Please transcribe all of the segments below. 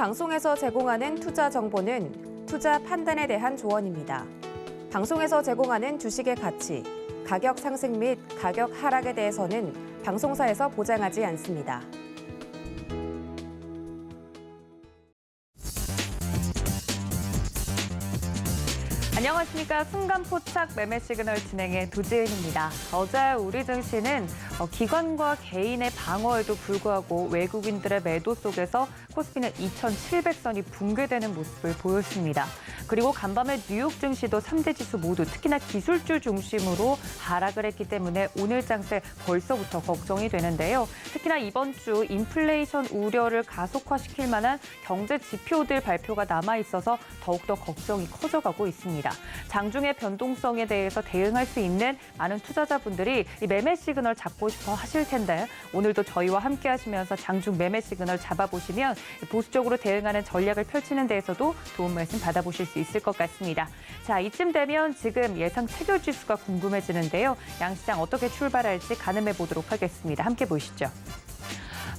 방송에서 제공하는 투자 정보는 투자 판단에 대한 조언입니다. 방송에서 제공하는 주식의 가치, 가격 상승 및 가격 하락에 대해서는 방송사에서 보장하지 않습니다. 안녕하십니까. 순간포착 매매 시그널 진행의 도지은입니다. 어제 우리 증시는 기관과 개인의 방어에도 불구하고 외국인들의 매도 속에서 코스피는 2,700선이 붕괴되는 모습을 보였습니다. 그리고 간밤에 뉴욕 증시도 3대 지수 모두 특히나 기술주 중심으로 하락을 했기 때문에 오늘 장세 벌써부터 걱정이 되는데요. 특히나 이번 주 인플레이션 우려를 가속화시킬 만한 경제 지표들 발표가 남아있어서 더욱더 걱정이 커져가고 있습니다. 장중의 변동성에 대해서 대응할 수 있는 많은 투자자분들이 이 매매 시그널 잡고 싶어 하실 텐데 오늘도 저희와 함께 하시면서 장중 매매 시그널 잡아보시면 보수적으로 대응하는 전략을 펼치는 데에서도 도움 말씀 받아보실 수 있을 것 같습니다. 자, 이쯤 되면 지금 예상 체결 지수가 궁금해지는데요. 양시장 어떻게 출발할지 가늠해 보도록 하겠습니다. 함께 보시죠.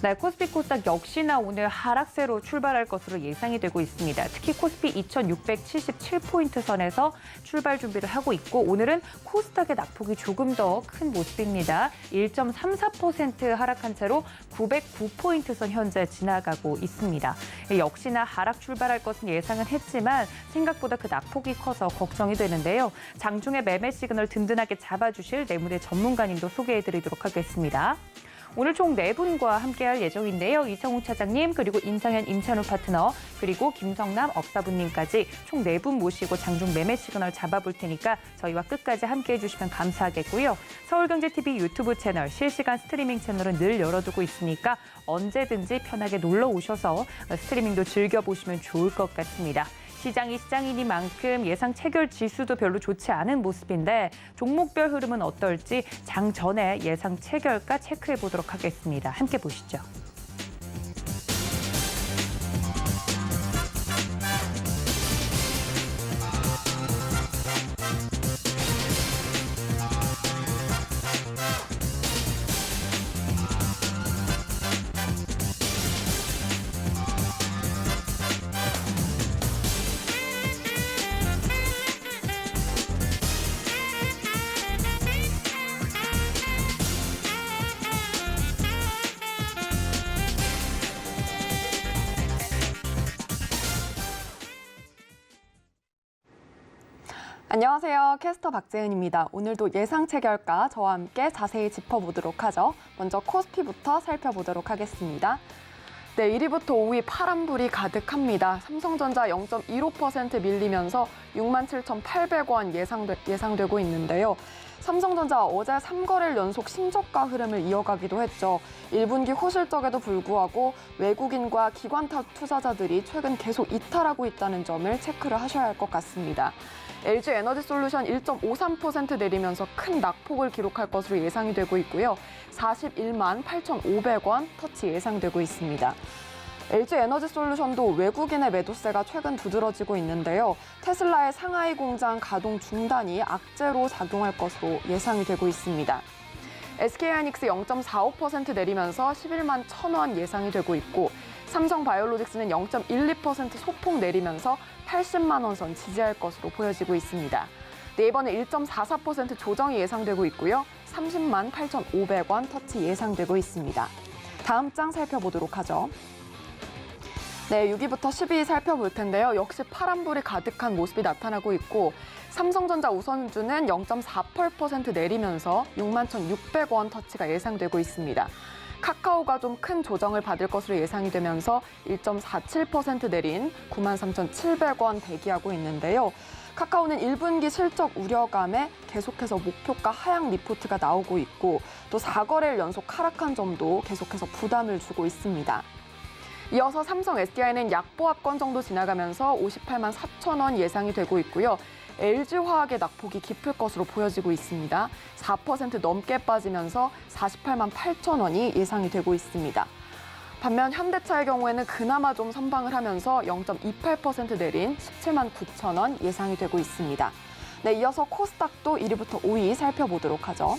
네, 코스피 코스닥 역시나 오늘 하락세로 출발할 것으로 예상이 되고 있습니다. 특히 코스피 2,677포인트 선에서 출발 준비를 하고 있고 오늘은 코스닥의 낙폭이 조금 더 큰 모습입니다. 1.34% 하락한 채로 909포인트 선 현재 지나가고 있습니다. 역시나 하락 출발할 것은 예상은 했지만 생각보다 그 낙폭이 커서 걱정이 되는데요. 장중에 매매 시그널 든든하게 잡아주실 내물의 전문가님도 소개해드리도록 하겠습니다. 오늘 총 4분과 함께할 예정인데요. 이성우 차장님, 그리고 임상현, 임찬우 파트너, 그리고 김성남 업사부님까지 총 4분 모시고 장중 매매 시그널 잡아볼 테니까 저희와 끝까지 함께해 주시면 감사하겠고요. 서울경제TV 유튜브 채널, 실시간 스트리밍 채널은 늘 열어두고 있으니까 언제든지 편하게 놀러 오셔서 스트리밍도 즐겨보시면 좋을 것 같습니다. 시장이 시장이니만큼 예상 체결 지수도 별로 좋지 않은 모습인데 종목별 흐름은 어떨지 장 전에 예상 체결가 체크해 보도록 하겠습니다. 함께 보시죠. 안녕하세요. 캐스터 박재은입니다. 오늘도 예상 체결가 저와 함께 자세히 짚어보도록 하죠. 먼저 코스피부터 살펴보도록 하겠습니다. 네, 1위부터 5위 파란불이 가득합니다. 삼성전자 0.15% 밀리면서 67,800원 예상되고 있는데요. 삼성전자 어제 3거래일 연속 신저가 흐름을 이어가기도 했죠. 1분기 호실적에도 불구하고 외국인과 기관 투자자들이 최근 계속 이탈하고 있다는 점을 체크를 하셔야 할 것 같습니다. LG에너지솔루션 1.53% 내리면서 큰 낙폭을 기록할 것으로 예상이 되고 있고요. 41만 8,500원 터치 예상되고 있습니다. LG에너지솔루션도 외국인의 매도세가 최근 두드러지고 있는데요. 테슬라의 상하이 공장 가동 중단이 악재로 작용할 것으로 예상이 되고 있습니다. SK하이닉스 0.45% 내리면서 11만 1,000원 예상이 되고 있고 삼성바이오로직스는 0.12% 소폭 내리면서 80만 원 선 지지할 것으로 보여지고 있습니다. 네이버는 1.44% 조정이 예상되고 있고요. 30만 8,500원 터치 예상되고 있습니다. 다음 장 살펴보도록 하죠. 네, 6위부터 10위 살펴볼 텐데요. 역시 파란불이 가득한 모습이 나타나고 있고 삼성전자 우선주는 0.48% 내리면서 61,600원 터치가 예상되고 있습니다. 카카오가 좀 큰 조정을 받을 것으로 예상이 되면서 1.47% 내린 93,700원 대기하고 있는데요. 카카오는 1분기 실적 우려감에 계속해서 목표가 하향 리포트가 나오고 있고 또 4거래일 연속 하락한 점도 계속해서 부담을 주고 있습니다. 이어서 삼성 SDI는 약보합권 정도 지나가면서 58만 4,000원 예상이 되고 있고요. LG화학의 낙폭이 깊을 것으로 보여지고 있습니다. 4% 넘게 빠지면서 48만 8,000원이 예상이 되고 있습니다. 반면 현대차의 경우에는 그나마 좀 선방을 하면서 0.28% 내린 17만 9,000원 예상이 되고 있습니다. 네, 이어서 코스닥도 1위부터 5위 살펴보도록 하죠.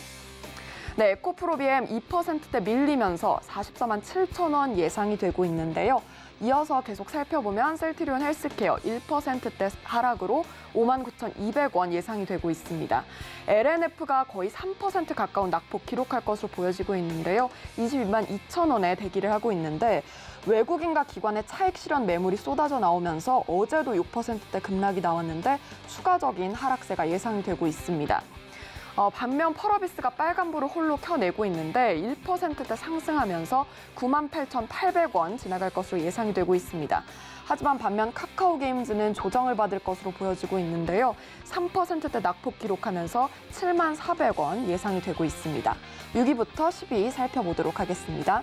네, 에코프로비엠 2%대 밀리면서 44만 7,000원 예상이 되고 있는데요. 이어서 계속 살펴보면 셀트리온 헬스케어 1%대 하락으로 59,200원 예상이 되고 있습니다. LNF가 거의 3% 가까운 낙폭 기록할 것으로 보여지고 있는데요. 22만 2천 원에 대기를 하고 있는데 외국인과 기관의 차익 실현 매물이 쏟아져 나오면서 어제도 6%대 급락이 나왔는데 추가적인 하락세가 예상이 되고 있습니다. 반면 펄어비스가 빨간불을 홀로 켜내고 있는데 1%대 상승하면서 98,800원 지나갈 것으로 예상이 되고 있습니다. 하지만 반면 카카오게임즈는 조정을 받을 것으로 보여지고 있는데요. 3%대 낙폭 기록하면서 74,400원 예상이 되고 있습니다. 6위부터 10위 살펴보도록 하겠습니다.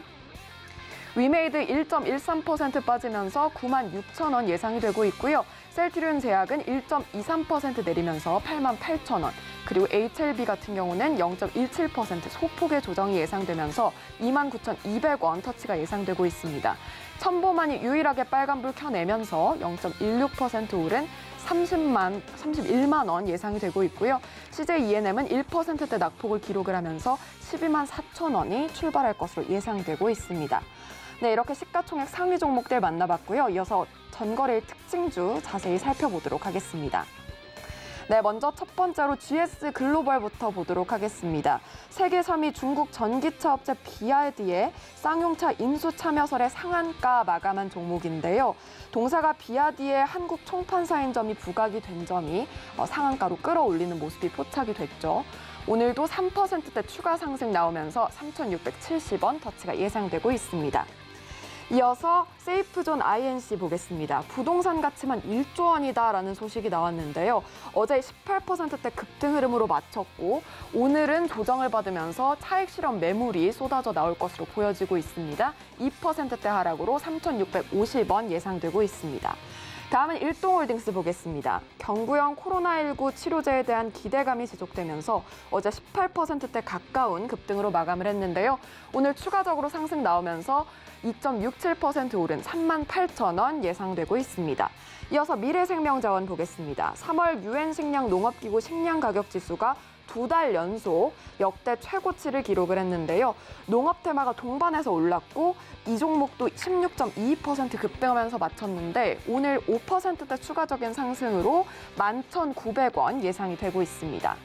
위메이드 1.13% 빠지면서 96,000원 예상이 되고 있고요. 셀트리온 제약은 1.23% 내리면서 88,000원, 그리고 HLB 같은 경우는 0.17% 소폭의 조정이 예상되면서 29,200원 터치가 예상되고 있습니다. 첨보만이 유일하게 빨간불 켜내면서 0.16% 오른 31만 원 예상이 되고 있고요. CJ ENM은 1%대 낙폭을 기록을 하면서 12만 4천 원이 출발할 것으로 예상되고 있습니다. 네, 이렇게 시가총액 상위 종목들 만나봤고요. 이어서 전거래일 특징주 자세히 살펴보도록 하겠습니다. 네, 먼저 첫 번째로 GS 글로벌부터 보도록 하겠습니다. 세계 3위 중국 전기차 업체 비아디의 쌍용차 인수 참여설의 상한가 마감한 종목인데요. 동사가 비아디의 한국 총판사인 점이 부각이 된 점이 상한가로 끌어올리는 모습이 포착이 됐죠. 오늘도 3%대 추가 상승 나오면서 3,670원 터치가 예상되고 있습니다. 이어서 세이프존 INC 보겠습니다. 부동산 가치만 1조 원이다라는 소식이 나왔는데요. 어제 18%대 급등 흐름으로 마쳤고 오늘은 조정을 받으면서 차익 실현 매물이 쏟아져 나올 것으로 보여지고 있습니다. 2%대 하락으로 3,650원 예상되고 있습니다. 다음은 일동홀딩스 보겠습니다. 경구형 코로나19 치료제에 대한 기대감이 지속되면서 어제 18%대 가까운 급등으로 마감을 했는데요. 오늘 추가적으로 상승 나오면서 2.67% 오른 38,000원 예상되고 있습니다. 이어서 미래생명자원 보겠습니다. 3월 유엔 식량 농업기구 식량 가격 지수가 2달 연속 역대 최고치를 기록을 했는데요. 농업 테마가 동반해서 올랐고 이 종목도 16.22% 급등하면서 마쳤는데 오늘 5%대 추가적인 상승으로 11,900원 예상이 되고 있습니다.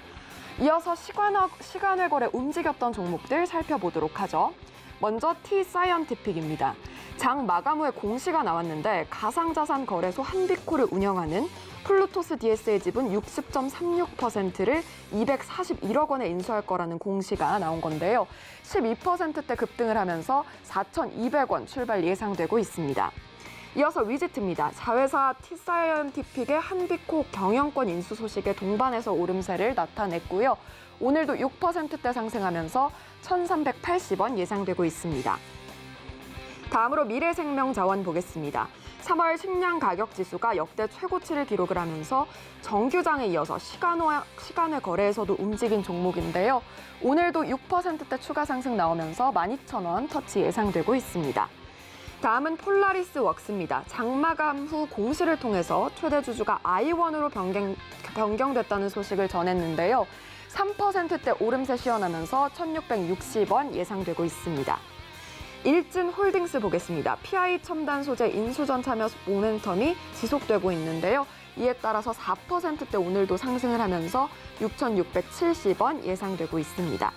이어서 시간외 거래 움직였던 종목들 살펴보도록 하죠. 먼저 T사이언티픽입니다. 장 마감 후에 공시가 나왔는데 가상자산 거래소 한비코를 운영하는 플루토스 DS의 지분 60.36%를 241억 원에 인수할 거라는 공시가 나온 건데요. 12%대 급등을 하면서 4,200원 출발 예상되고 있습니다. 이어서 위지트입니다. 자회사 T사이언티픽의 한비코 경영권 인수 소식에 동반해서 오름세를 나타냈고요. 오늘도 6%대 상승하면서 1,380원 예상되고 있습니다. 다음으로 미래생명자원 보겠습니다. 3월 식량 가격 지수가 역대 최고치를 기록을 하면서 정규장에 이어서 시간외 거래에서도 움직인 종목인데요. 오늘도 6%대 추가 상승 나오면서 12,000원 터치 예상되고 있습니다. 다음은 폴라리스 웍스입니다. 장마감 후 공시를 통해서 최대 주주가 I1으로 변경됐다는 소식을 전했는데요. 3%대 오름세 시현하면서 1,660원 예상되고 있습니다. 일진홀딩스 보겠습니다. PI 첨단 소재 인수전 참여 모멘텀이 지속되고 있는데요. 이에 따라서 4%대 오늘도 상승을 하면서 6,670원 예상되고 있습니다.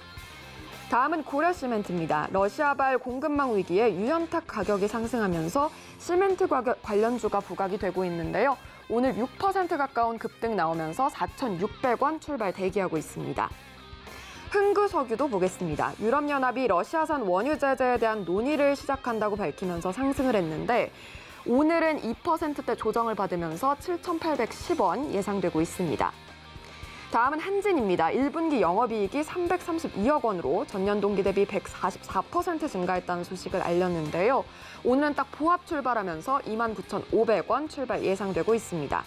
다음은 고려시멘트입니다. 러시아발 공급망 위기에 유연탁 가격이 상승하면서 시멘트 가격 관련주가 부각이 되고 있는데요. 오늘 6% 가까운 급등 나오면서 4,600원 출발 대기하고 있습니다. 흥구석유도 보겠습니다. 유럽연합이 러시아산 원유 제재에 대한 논의를 시작한다고 밝히면서 상승을 했는데 오늘은 2%대 조정을 받으면서 7,810원 예상되고 있습니다. 다음은 한진입니다. 1분기 영업이익이 332억 원으로 전년 동기 대비 144% 증가했다는 소식을 알렸는데요. 오늘은 딱 보합 출발하면서 29,500원 출발 예상되고 있습니다.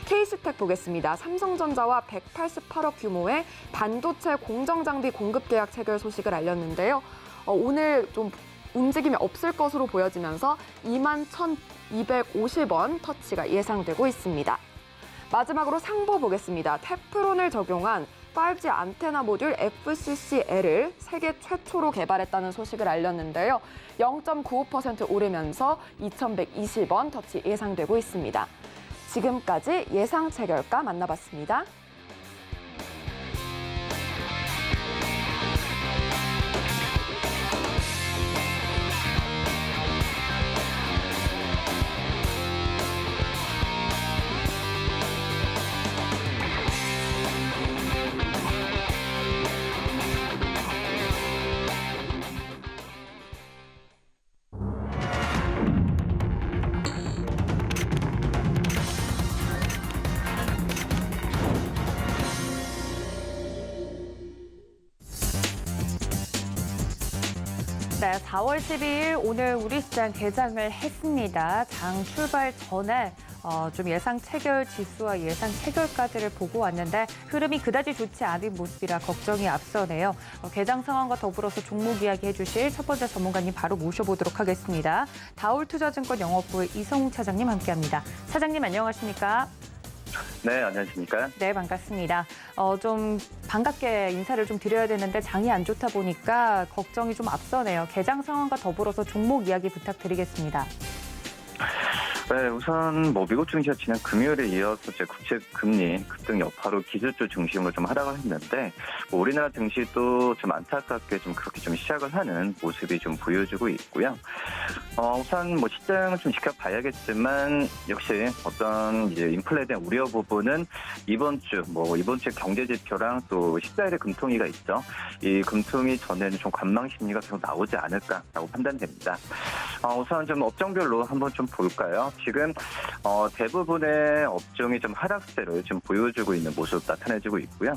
K스택 보겠습니다. 삼성전자와 188억 규모의 반도체 공정장비 공급 계약 체결 소식을 알렸는데요. 오늘 좀 움직임이 없을 것으로 보여지면서 21,250원 터치가 예상되고 있습니다. 마지막으로 상보 보겠습니다. 테프론을 적용한 5G 안테나 모듈 FCC-L을 세계 최초로 개발했다는 소식을 알렸는데요. 0.95% 오르면서 2,120원 터치 예상되고 있습니다. 지금까지 예상 체결가 만나봤습니다. 네, 4월 12일 오늘 우리 시장 개장을 했습니다. 장 출발 전에 좀 예상 체결 지수와 예상 체결가들을 보고 왔는데 흐름이 그다지 좋지 않은 모습이라 걱정이 앞서네요. 개장 상황과 더불어서 종목 이야기 해주실 첫 번째 전문가님 바로 모셔보도록 하겠습니다. 다올투자증권 영업부의 이성웅 차장님 함께합니다. 차장님 안녕하십니까? 네, 안녕하십니까? 네, 반갑습니다. 좀 반갑게 인사를 좀 드려야 되는데 장이 안 좋다 보니까 걱정이 좀 앞서네요. 개장 상황과 더불어서 종목 이야기 부탁드리겠습니다. 네, 우선 미국 증시가 지난 금요일에 이어서 국채 금리 급등 여파로 기술주 중심으로 좀 하락을 했는데 우리나라 증시도 좀 안타깝게 좀 그렇게 좀 시작을 하는 모습이 좀 보여지고 있고요. 우선 시장을 좀 지켜봐야겠지만 역시 어떤 이제 인플레에 대한 우려 부분은 이번 주 경제 지표랑 또 14일에 금통위가 있죠. 이 금통위 전에는 좀 관망 심리가 계속 나오지 않을까라고 판단됩니다. 우선 좀 업종별로 한번 좀 볼까요? 지금 대부분의 업종이 좀 하락세를 좀 보여주고 있는 모습 나타내지고 있고요.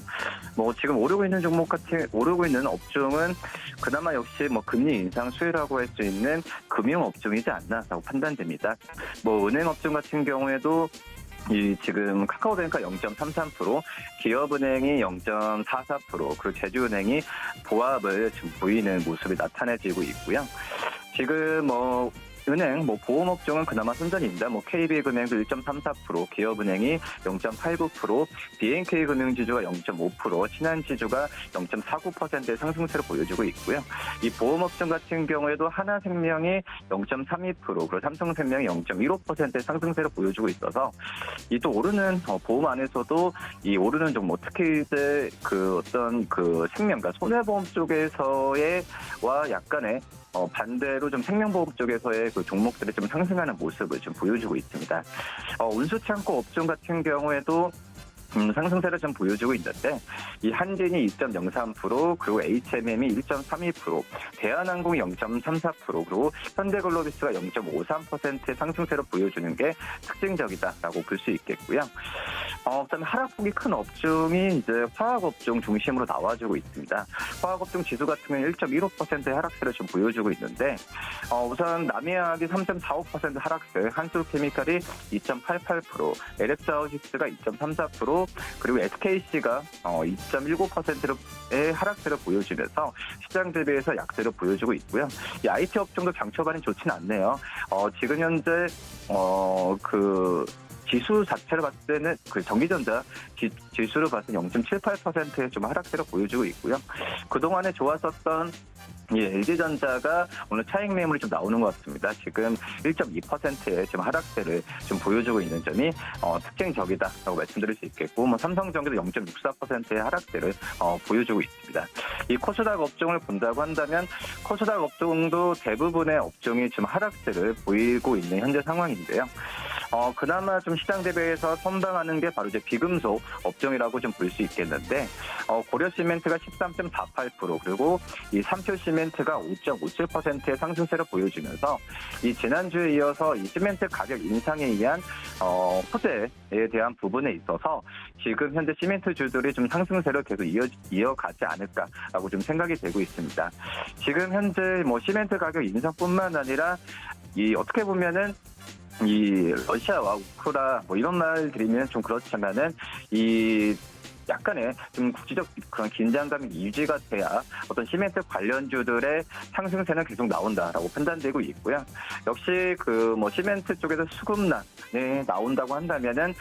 지금 오르고 있는 업종은 그나마 역시 금리 인상 수혜라고 할 수 있는 금융 업종이지 않나라고 판단됩니다. 은행 업종 같은 경우에도 지금 카카오뱅크가 0.33%, 기업은행이 0.44%, 그리고 제주은행이 보합을 지금 보이는 모습이 나타내지고 있고요. 지금 은행, 보험업종은 그나마 선전입니다. KB금융도 1.34%, 기업은행이 0.89%, BNK금융지주가 0.5%, 신한지주가 0.49%의 상승세를 보여주고 있고요. 이 보험업종 같은 경우에도 하나생명이 0.32%, 그리고 삼성생명이 0.15%의 상승세를 보여주고 있어서 이 또 오르는 보험 안에서도 이 오르는 종목, 특히 이제 생명과 손해보험 쪽에서와 약간의 반대로 좀 생명보험 쪽에서의 그 종목들이 좀 상승하는 모습을 좀 보여주고 있습니다. 운수창고 업종 같은 경우에도 상승세를 좀 보여주고 있는데 이 한진이 2.03%, 그리고 HMM이 1.32%, 대한항공이 0.34%, 그리고 현대글로비스가 0.53%의 상승세를 보여주는 게 특징적이다라고 볼 수 있겠고요. 그다음에 하락폭이 큰 업종이 이제 화학업종 중심으로 나와주고 있습니다. 화학업종 지수 같은 경우는 1.15%의 하락세를 좀 보여주고 있는데 우선 남해화학이 3.45% 하락세, 한솔케미칼이 2.88%, LF사우시스가 2.34%, 그리고 SKC가 2.19%의 하락세를 보여주면서 시장 대비해서 약세를 보여주고 있고요. 이 IT 업종도 장 초반이 좋지는 않네요. 지금 현재 지수 자체를 봤을 때는 전기전자 지수를 봤을 때 0.78%의 좀 하락세를 보여주고 있고요. 그동안에 좋았었던 LG전자가 오늘 차익 매물이 좀 나오는 것 같습니다. 지금 1.2%의 좀 하락세를 좀 보여주고 있는 점이 특징적이다라고 말씀드릴 수 있겠고, 삼성전기도 0.64%의 하락세를 보여주고 있습니다. 이 코스닥 업종을 본다고 한다면 코스닥 업종도 대부분의 업종이 지금 하락세를 보이고 있는 현재 상황인데요. 그나마 좀 시장 대비해서 선방하는 게 바로 이제 비금속 업종이라고 좀 볼 수 있겠는데, 고려시멘트가 13.48%, 그리고 이 삼표시멘트가 5.57%의 상승세를 보여주면서 이 지난주에 이어서 이 시멘트 가격 인상에 의한 호재에 대한 부분에 있어서 지금 현재 시멘트주들이 좀 상승세를 계속 이어가지 않을까라고 좀 생각이 되고 있습니다. 지금 현재 시멘트 가격 인상뿐만 아니라 어떻게 보면은 이 러시아와 우크라 이런 말 드리면 좀 그렇지만은 약간의 좀 국지적 그런 긴장감이 유지가 돼야 어떤 시멘트 관련주들의 상승세는 계속 나온다라고 판단되고 있고요. 역시 그 뭐 시멘트 쪽에서 수급난이 나온다고 한다면은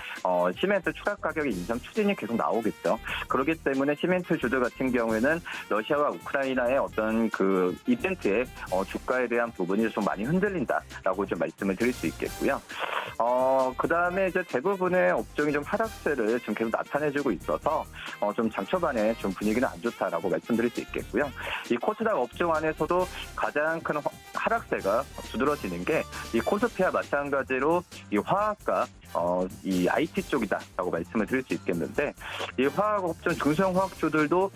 시멘트 추락 가격의 인상 추진이 계속 나오겠죠. 그렇기 때문에 시멘트 주들 같은 경우에는 러시아와 우크라이나의 어떤 그 이벤트의 주가에 대한 부분이 좀 많이 흔들린다라고 좀 말씀을 드릴 수 있겠고요. 그 다음에 이제 대부분의 업종이 좀 하락세를 좀 계속 나타내주고 있어서 좀 장 초반에 좀 분위기는 안 좋다라고 말씀드릴 수 있겠고요. 이 코스닥 업종 안에서도 가장 큰 하락세가 두드러지는 게 이 코스피와 마찬가지로 이 화학과 이 IT 쪽이다라고 말씀을 드릴 수 있겠는데 이 화학 업종 중소형화학주들도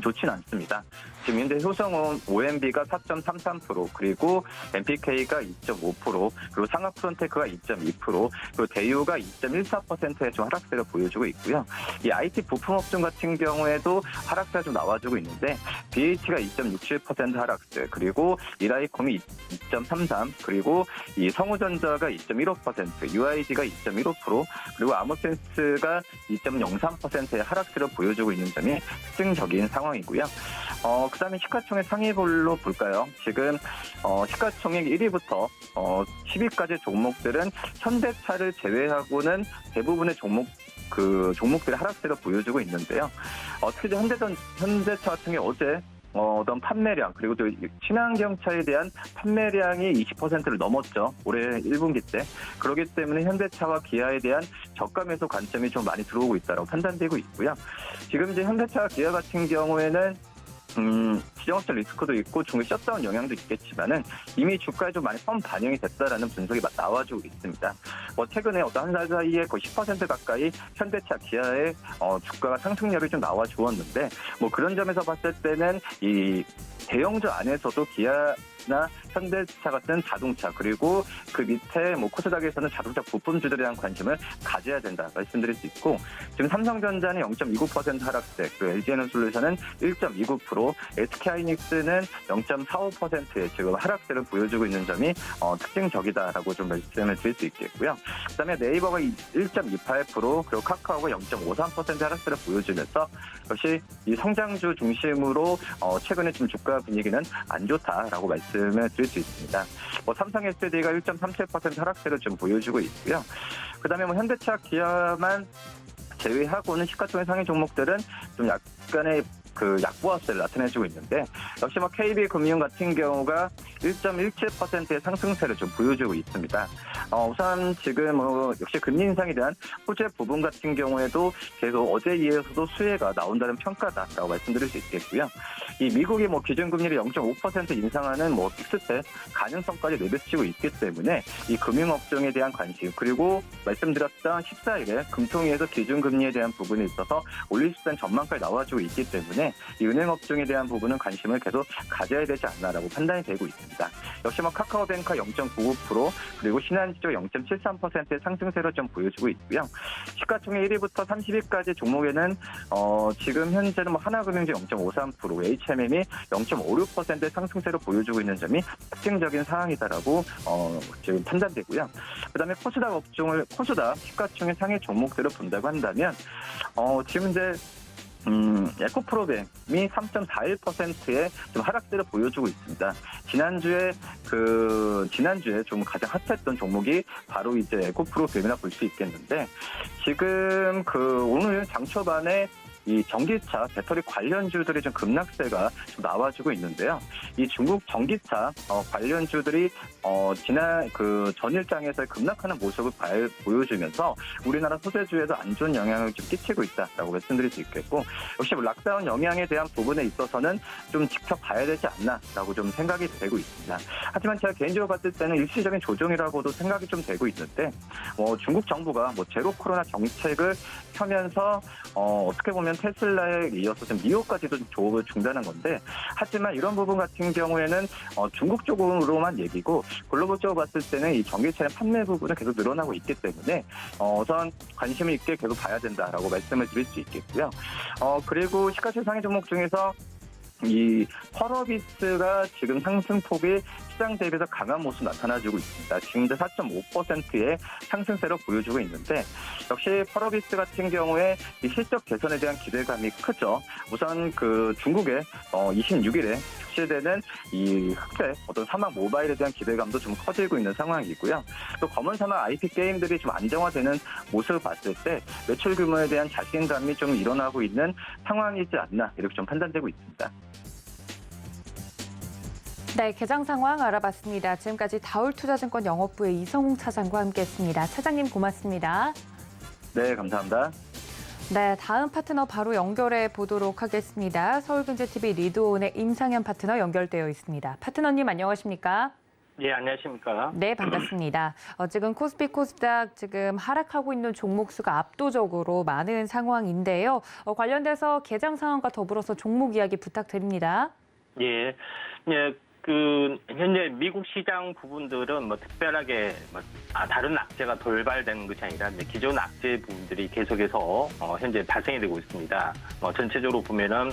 좋지는 않습니다. 지금 현재 효성은 OMB가 4.33%, 그리고 MPK가 2.5%, 그리고 상하프론테크가 2.2%, 그리고 대유가 2.14%의 좀 하락세를 보여주고 있고요. 이 IT 부품 업종 같은 경우에도 하락세가 좀 나와주고 있는데 BH가 2.67% 하락세, 그리고 이라이콤이 2.33%, 그리고 이 성우전자가 2.15%, UIG가 2.15%, 그리고 아모센스가 2.03%의 하락세를 보여주고 있는 점이 특징적인 상황이고요. 그다음에 시가총액 상위별로 볼까요? 지금 시가총액 1위부터 10위까지 종목들은 현대차를 제외하고는 대부분의 종목들의 하락세를 보여주고 있는데요. 특히 현대차 같은 경우 어제 어떤 판매량, 그리고 또 친환경차에 대한 판매량이 20%를 넘었죠. 올해 1분기 때. 그렇기 때문에 현대차와 기아에 대한 저가 매수 관점이 좀 많이 들어오고 있다고 판단되고 있고요. 지금 이제 현대차와 기아 같은 경우에는 지정학적 리스크도 있고 중국 셧다운 영향도 있겠지만은 이미 주가에 좀 많이 반영이 됐다라는 분석이 나와주고 있습니다. 최근에 어떤 한 달 사이에 거의 10% 가까이 현대차, 기아의 주가가 상승률이 좀 나와주었는데 그런 점에서 봤을 때는 이 대형주 안에서도 기아나 현대차 같은 자동차, 그리고 그 밑에 코스닥에서는 자동차 부품주들에 대한 관심을 가져야 된다 말씀드릴 수 있고, 지금 삼성전자는 0.29% 하락세, 그리고 LG에너솔루션은 1.29%, SK하이닉스는 0.45%의 지금 하락세를 보여주고 있는 점이 특징적이다라고 좀 말씀을 드릴 수 있겠고요. 그다음에 네이버가 1.28%, 그리고 카카오가 0.53% 하락세를 보여주면서 역시 이 성장주 중심으로 최근에 좀 주가 분위기는 안 좋다라고 말씀을 드릴 수 있습니다. 삼성 SD가 1.37% 하락세를 좀 보여주고 있고요. 그다음에 현대차, 기아만 제외하고는 시가총액 상위 종목들은 좀 약간의 약보합세를 나타내주고 있는데, 역시 KB금융 같은 경우가 1.17%의 상승세를 좀 보여주고 있습니다. 우선 지금 역시 금리 인상에 대한 호재 부분 같은 경우에도 계속 어제에 이어서도 수혜가 나온다는 평가다라고 말씀드릴 수 있겠고요. 이 미국이 기준금리를 0.5% 인상하는 픽스텝 가능성까지 내비치고 있기 때문에 이 금융업종에 대한 관심, 그리고 말씀드렸던 14일에 금통위에서 기준금리에 대한 부분에 있어서 올릴 수 있다는 전망까지 나와주고 있기 때문에 이 은행업종에 대한 부분은 관심을 계속 가져야 되지 않나라고 판단이 되고 있습니다. 역시 카카오뱅크가 0.99%, 그리고 신한지주 0.73%의 상승세를 좀 보여주고 있고요. 시가총액 1위부터 30위까지 종목에는 지금 현재는 하나금융지 0.53%, HMM이 0.56%의 상승세를 보여주고 있는 점이 특징적인 상황이다라고 지금 판단되고요. 그다음에 코스닥 시가총액 상위 종목들을 본다고 한다면 지금 이제 에코프로뱅이 3.41%의 좀 하락세를 보여주고 있습니다. 지난주에 좀 가장 핫했던 종목이 바로 이제 에코프로뱅이라 볼 수 있겠는데, 지금 오늘 장 초반에 이 전기차, 배터리 관련주들이 좀 급락세가 좀 나와주고 있는데요. 이 중국 전기차 관련주들이 지난 전일장에서 급락하는 모습을 보여주면서 우리나라 소재주에도 안 좋은 영향을 좀 끼치고 있다라고 말씀드릴 수 있겠고, 역시 락다운 영향에 대한 부분에 있어서는 좀 지켜봐야 되지 않나라고 좀 생각이 되고 있습니다. 하지만 제가 개인적으로 봤을 때는 일시적인 조정이라고도 생각이 좀 되고 있는데, 중국 정부가 제로 코로나 정책을 펴면서 어떻게 보면 테슬라에 이어서 좀 니오까지도 조업을 중단한 건데, 하지만 이런 부분 같은 경우에는 중국 쪽으로만 얘기고 글로벌적으로 봤을 때는 이 전기차의 판매 부분은 계속 늘어나고 있기 때문에 우선 관심 있게 계속 봐야 된다라고 말씀을 드릴 수 있겠고요. 그리고 시가총액 상위 종목 중에서 이 펄어비스가 지금 상승폭이 시장 대비해서 강한 모습 나타나주고 있습니다. 지금도 4.5%의 상승세로 보여주고 있는데 역시 펄어비스 같은 경우에 이 실적 개선에 대한 기대감이 크죠. 우선 그 중국의 26일에 출시되는 이 흑색 어떤 사막 모바일에 대한 기대감도 좀 커지고 있는 상황이고요. 또 검은 사막 IP 게임들이 좀 안정화되는 모습을 봤을 때 매출 규모에 대한 자신감이 좀 일어나고 있는 상황이지 않나 이렇게 좀 판단되고 있습니다. 네, 개장 상황 알아봤습니다. 지금까지 다울투자증권 영업부의 이성웅 차장과 함께했습니다. 차장님 고맙습니다. 네, 감사합니다. 네, 다음 파트너 바로 연결해 보도록 하겠습니다. 서울경제TV 리드온의 임상현 파트너 연결되어 있습니다. 파트너님 안녕하십니까? 예, 안녕하십니까? 네, 반갑습니다. 지금 코스피, 코스닥 지금 하락하고 있는 종목 수가 압도적으로 많은 상황인데요. 관련돼서 개장 상황과 더불어서 종목 이야기 부탁드립니다. 예, 현재 미국 시장 부분들은 뭐 특별하게 다른 악재가 돌발되는 것이 아니라 기존 악재 부분들이 계속해서 현재 발생이 되고 있습니다. 전체적으로 보면은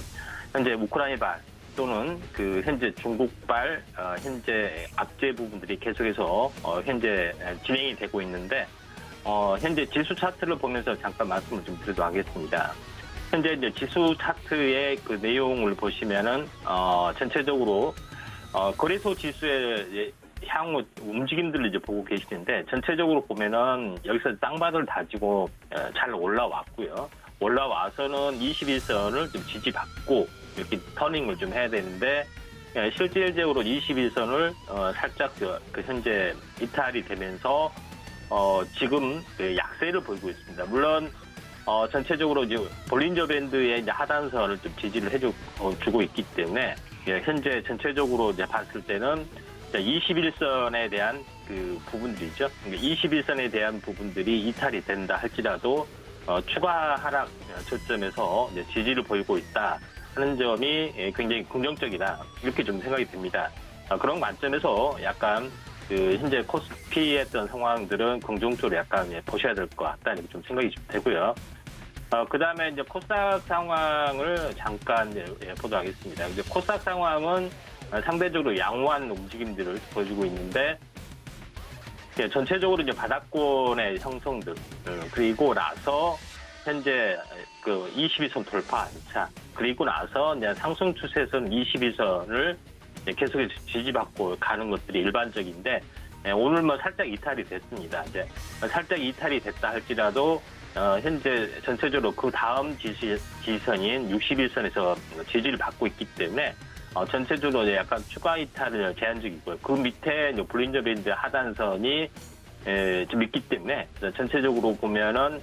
현재 우크라이나발 또는 그 현재 중국발 현재 악재 부분들이 계속해서 현재 진행이 되고 있는데 현재 지수 차트를 보면서 잠깐 말씀을 좀 드리도록 하겠습니다. 현재 이제 지수 차트의 그 내용을 보시면은 전체적으로 거래소 지수의 향후 움직임들을 이제 보고 계시는데 전체적으로 보면은 여기서 쌍바닥을 다지고 잘 올라왔고요. 올라와서는 21선을 좀 지지받고 이렇게 터닝을 좀 해야 되는데 실질적으로 21선을 살짝 그 현재 이탈이 되면서 지금 약세를 보이고 있습니다. 물론 전체적으로 이제 볼린저 밴드의 이제 하단선을 좀 지지를 주고 있기 때문에 현재 전체적으로 이제 봤을 때는 21선에 대한 그 부분들이죠. 21선에 대한 부분들이 이탈이 된다 할지라도 추가 하락 저점에서 이제 지지를 보이고 있다 하는 점이 굉장히 긍정적이다 이렇게 좀 생각이 듭니다. 그런 관점에서 약간 그 현재 코스피의 어떤 상황들은 긍정적으로 약간 보셔야 될 것 같다 이렇게 좀 생각이 좀 되고요. 그 다음에 이제 코스닥 상황을 잠깐 보도록 하겠습니다. 이제 코스닥 상황은 상대적으로 양호한 움직임들을 보여주고 있는데, 전체적으로 이제 바닥권의 형성들, 그리고 나서 현재 그 22선 돌파 2차, 그리고 나서 이제 상승 추세선 21선을 계속해서 지지받고 가는 것들이 일반적인데, 오늘 뭐 살짝 이탈이 됐습니다. 이제 살짝 이탈이 됐다 할지라도 현재 전체적으로 그 다음 지선인 61선에서 지지를 받고 있기 때문에 전체적으로 약간 추가 이탈을 제한적이고요. 그 밑에 볼린저 밴드 하단선이 좀 있기 때문에 전체적으로 보면은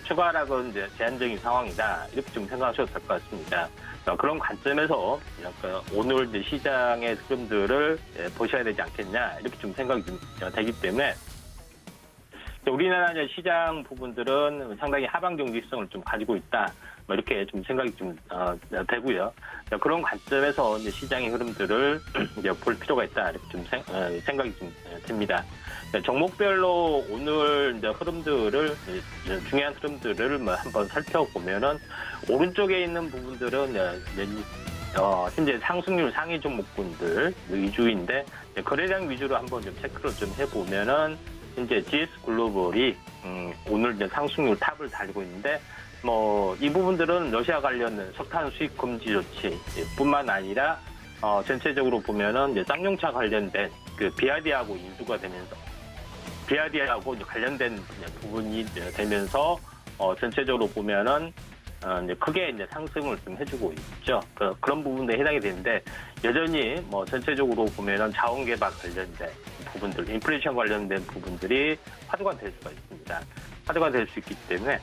추가 하락은 이제 제한적인 상황이다 이렇게 좀 생각하셔도 될 것 같습니다. 그런 관점에서 약간 오늘 이제 시장의 흐름들을 보셔야 되지 않겠냐 이렇게 좀 생각이 좀 되기 때문에. 우리나라 시장 부분들은 상당히 하방 경직성을 좀 가지고 있다. 이렇게 좀 생각이 좀 되고요. 그런 관점에서 이제 시장의 흐름들을 이제 볼 필요가 있다. 이렇게 좀 생각이 좀 듭니다. 종목별로 오늘 이제 흐름들을 중요한 흐름들을 한번 살펴보면은 오른쪽에 있는 부분들은 현재 상승률 상위 종목군들 위주인데 거래량 위주로 한번 좀 체크를 좀 해보면은. 현재 GS 글로벌이 오늘 이제 상승률 탑을 달리고 있는데 이 부분들은 러시아 관련 석탄 수입 금지 조치뿐만 아니라 전체적으로 보면은 이제 쌍용차 관련된 그 비아디하고 인수가 되면서 비아디하고 이제 관련된 부분이 되면서 전체적으로 보면은 이제 크게 이제 상승을 좀 해주고 있죠. 그런 부분에 해당이 되는데 여전히 전체적으로 보면은 자원 개발 관련된 부분들, 인플레이션 관련된 부분들이 화두가 될 수가 있습니다. 화두가 될 수 있기 때문에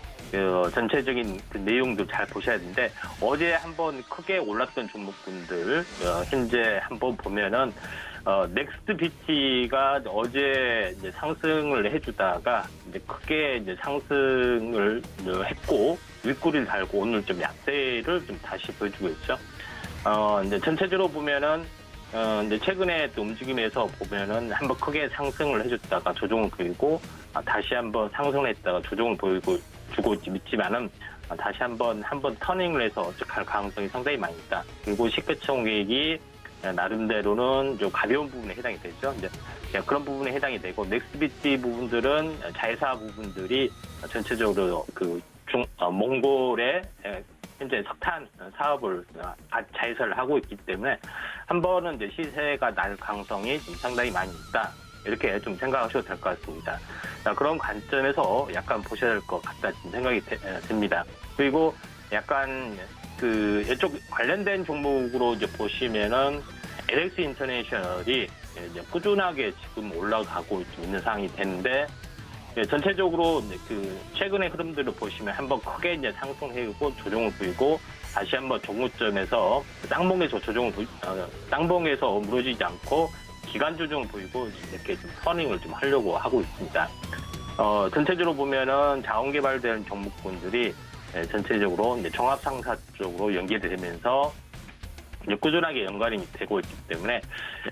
전체적인 그 내용도 잘 보셔야 되는데 어제 한번 크게 올랐던 종목군들 현재 한번 보면은 넥스트 BT가 어제 이제 상승을 해주다가 이제 크게 이제 상승을 했고 윗꼬리를 달고 오늘 좀 약세를 좀 다시 보여주고 있죠. 이제 전체적으로 보면은 이제 최근에 또 움직임에서 보면은 한번 크게 상승을 해줬다가 조정을 보이고 다시 한번 상승을 했다가 조정을 보이고 주고 있지만은 다시 한번 터닝을 해서 갈 가능성이 상당히 많이 있다. 그리고 시가총액이 나름대로는 좀 가벼운 부분에 해당이 되죠. 이제 그런 부분에 해당이 되고 넥스비티 부분들은 자회사 부분들이 전체적으로 몽골의 현재 석탄 사업을 자회사를 하고 있기 때문에 한 번은 이제 시세가 날 가능성이 좀 상당히 많이 있다. 이렇게 좀 생각하셔도 될 것 같습니다. 그런 관점에서 약간 보셔야 될 것 같다 생각이 듭니다. 그리고 약간 이쪽 관련된 종목으로 이제 보시면은 LX 인터내셔널이 이제 꾸준하게 지금 올라가고 있는 상황이 되는데 전체적으로 최근의 흐름들을 보시면 한번 크게 이제 상승해고 조정을 보이고 다시 한번 종고점에서 쌍봉에서 무너지지 않고 기간 조정을 보이고 이렇게 좀 터닝을 좀 하려고 하고 있습니다. 전체적으로 보면은 자원개발된 종목군들이 전체적으로 이제 종합상사 쪽으로 연결이 되면서 이제 꾸준하게 연관이 되고 있기 때문에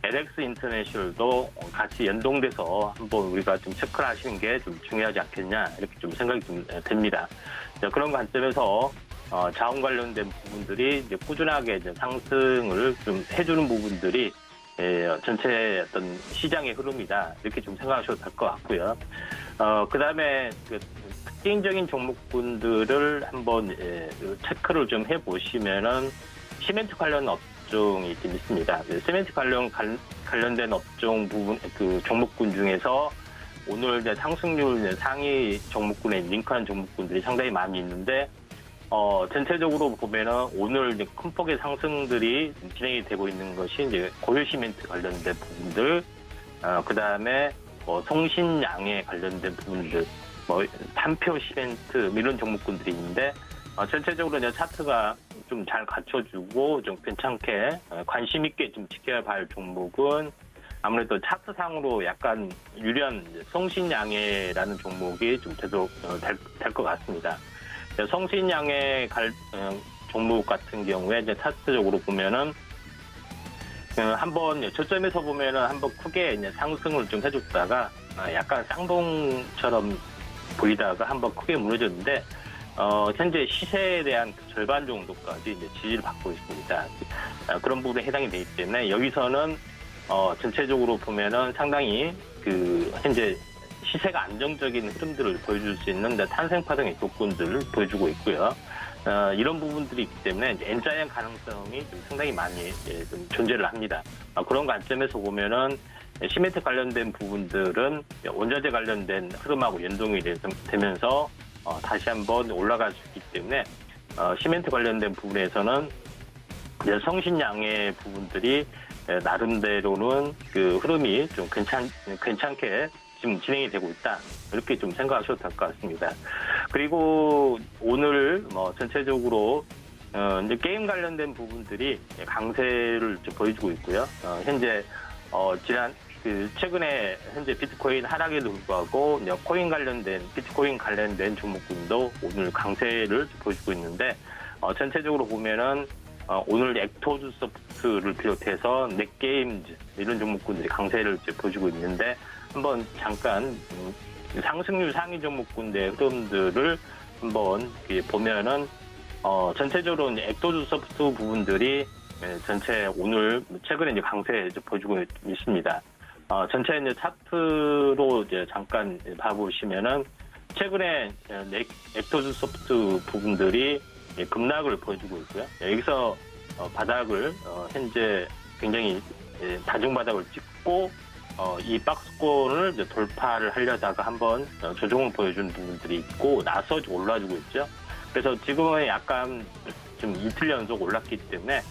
LX 인터내셔널도 같이 연동돼서 한번 우리가 좀 체크를 하시는 게 좀 중요하지 않겠냐 이렇게 좀 생각이 좀 됩니다. 그런 관점에서 자원 관련된 부분들이 이제 꾸준하게 이제 상승을 좀 해주는 부분들이 전체 어떤 시장의 흐름이다 이렇게 좀 생각하셔도 될 것 같고요. 그다음에 특징적인 종목군들을 한번 체크를 좀 해보시면은 시멘트 관련 업종이 좀 있습니다. 시멘트 관련된 업종 부분 종목군 중에서 오늘 이제 상승률 상위 종목군에 링크한 종목군들이 상당히 많이 있는데 전체적으로 보면은 오늘 이제 큰 폭의 상승들이 진행이 되고 있는 것이 이제 고려 시멘트 관련된 부분들, 그 다음에 송신양에 관련된 부분들, 단표 시멘트 이런 종목군들이 있는데 전체적으로 이제 차트가 좀 잘 갖춰주고 좀 괜찮게 관심 있게 좀 지켜야 할 종목은 아무래도 차트상으로 약간 유리한 송신양해라는 종목이 좀 계속 될 것 같습니다. 성신양의 종목 같은 경우에 이제 차트적으로 보면은 한번 저점에서 보면은 한번 크게 이제 상승을 좀 해줬다가 약간 쌍봉처럼 보이다가 한번 크게 무너졌는데 현재 시세에 대한 절반 정도까지 이제 지지를 받고 있습니다. 그런 부분에 해당이 되기 때문에 여기서는 전체적으로 보면은 상당히 현재 시세가 안정적인 흐름들을 보여줄 수 있는 탄생파동의 조건들을 보여주고 있고요. 이런 부분들이 있기 때문에 N자형 가능성이 좀 상당히 많이 좀 존재를 합니다. 그런 관점에서 보면은 시멘트 관련된 부분들은 원자재 관련된 흐름하고 연동이 되면서 다시 한번 올라갈 수 있기 때문에 시멘트 관련된 부분에서는 성신양의 부분들이 나름대로는 흐름이 좀 괜찮게 지금 진행이 되고 있다. 이렇게 좀 생각하셔도 될 것 같습니다. 그리고 오늘 전체적으로 이제 게임 관련된 부분들이 강세를 좀 보여주고 있고요. 현재 최근에 현재 비트코인 하락에도 불구하고 이제 비트코인 관련된 종목군도 오늘 강세를 보여주고 있는데 전체적으로 보면은 오늘 엑토즈 소프트를 비롯해서 넷게임즈 이런 종목군들이 강세를 보여주고 있는데 한번 잠깐 상승률 상위 종목군의 흐름들을 한번 보면은 전체적으로 이제 엑토즈 소프트 부분들이 전체 오늘 최근에 이제 강세 보여주고 있습니다. 전체 이제 차트로 이제 잠깐 봐보시면은 최근에 엑토즈 소프트 부분들이 급락을 보여주고 있고요. 여기서 바닥을 현재 굉장히 다중 바닥을 찍고 이 박스권을 이제 돌파를 하려다가 한번 조정을 보여준 부분들이 있고 나서 올라주고 있죠. 그래서 지금은 약간 좀 이틀 연속 올랐기 때문에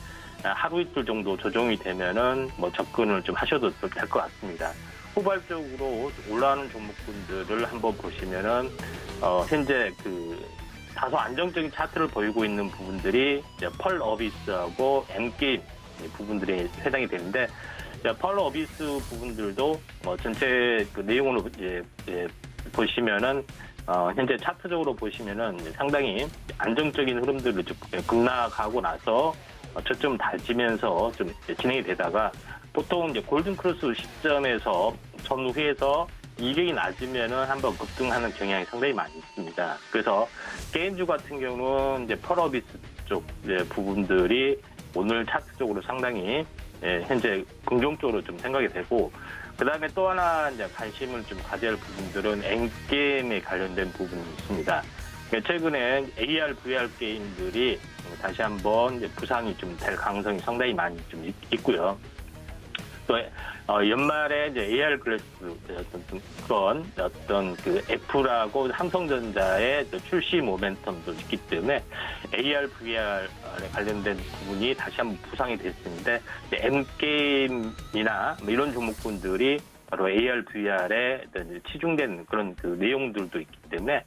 하루 이틀 정도 조정이 되면은 접근을 좀 하셔도 될 것 같습니다. 후발적으로 올라오는 종목군들을 한번 보시면은 현재 다소 안정적인 차트를 보이고 있는 부분들이 이제 펄 어비스하고 M게임 부분들이 해당이 되는데 펄 어비스 부분들도 전체 내용으로 보시면은 현재 차트적으로 보시면은 상당히 안정적인 흐름들을 좀 급락하고 나서 저점 다지면서 좀 진행이 되다가 보통 이제 골든 크로스 시점에서 전후에서 이격이 낮으면은 한번 급등하는 경향이 상당히 많이 있습니다. 그래서 게임주 같은 경우는 이제 펄어비스 쪽 이제 부분들이 오늘 차트적으로 상당히 현재 긍정적으로 좀 생각이 되고, 그 다음에 또 하나 이제 관심을 좀 가져야 할 부분들은 엔게임에 관련된 부분이 있습니다. 최근에 AR, VR 게임들이 다시 한번 이제 부상이 좀 될 가능성이 상당히 많이 좀 있고요. 또 연말에 이제 AR 글래스 어떤 그 애플하고 삼성전자의 출시 모멘텀도 있기 때문에 AR, VR에 관련된 부분이 다시 한번 부상이 됐는데 M게임이나 뭐 이런 종목군들이 바로 AR, VR에 치중된 그런 그 내용들도 있기 때문에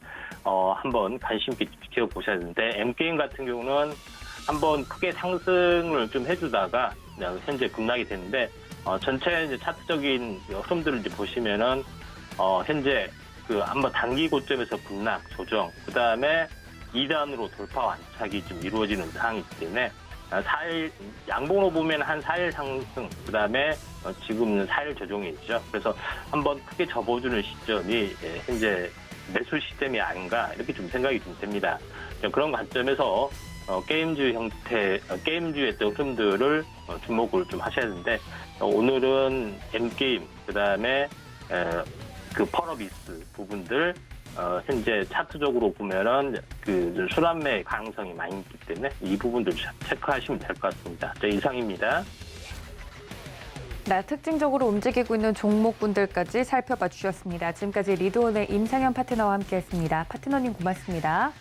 한번 관심 있게 지켜보셔야 되는데, M게임 같은 경우는 한번 크게 상승을 좀 해주다가 현재 급락이 됐는데, 전체 이제 차트적인 흐름들을 이제 보시면은 현재 그 한번 단기 고점에서 급락 조정, 그 다음에 2단으로 돌파 완착이 좀 이루어지는 상황이기 때문에 4일 양봉으로 보면 한 4일 상승, 그 다음에 지금은 4일 조정이죠. 그래서 한번 크게 접어주는 시점이 현재 매수 시점이 아닌가 이렇게 좀 생각이 좀 됩니다. 그런 관점에서 게임주 형태, 게임주의 흐름들을 주목을 좀 하셔야 되는데, 오늘은 M게임, 그 다음에 그 펄어비스 부분들, 현재 차트적으로 보면은 그 순환매 가능성이 많이 있기 때문에 이 부분들 체크하시면 될 것 같습니다. 이상입니다. 네, 특징적으로 움직이고 있는 종목군들까지 살펴봐 주셨습니다. 지금까지 리드온의 임상현 파트너와 함께했습니다. 파트너님 고맙습니다.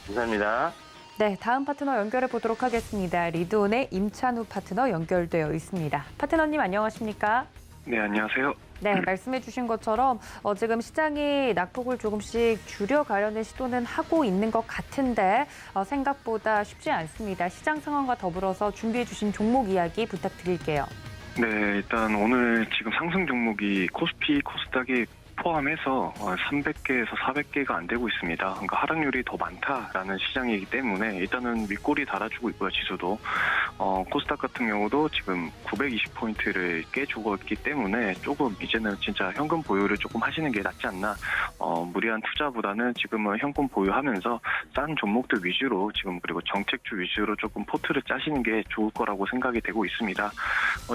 감사합니다. 네, 다음 파트너 연결해 보도록 하겠습니다. 리드온의 임찬우 파트너 연결되어 있습니다. 파트너님 안녕하십니까? 네, 안녕하세요. 네, 말씀해 주신 것처럼 지금 시장이 낙폭을 조금씩 줄여가려는 시도는 하고 있는 것 같은데 생각보다 쉽지 않습니다. 시장 상황과 더불어서 준비해 주신 종목 이야기 부탁드릴게요. 네, 일단 오늘 지금 상승 종목이 코스피, 코스닥이 포함해서 300개에서 400개가 안 되고 있습니다. 그러니까 하락률이 더 많다라는 시장이기 때문에 일단은 윗골이 달아주고 있고요, 지수도. 코스닥 같은 경우도 지금 920포인트를 깨주고 있기 때문에 조금 이제는 진짜 현금 보유를 조금 하시는 게 낫지 않나. 무리한 투자보다는 지금은 현금 보유하면서 싼 종목들 위주로 지금, 그리고 정책주 위주로 조금 포트를 짜시는 게 좋을 거라고 생각이 되고 있습니다.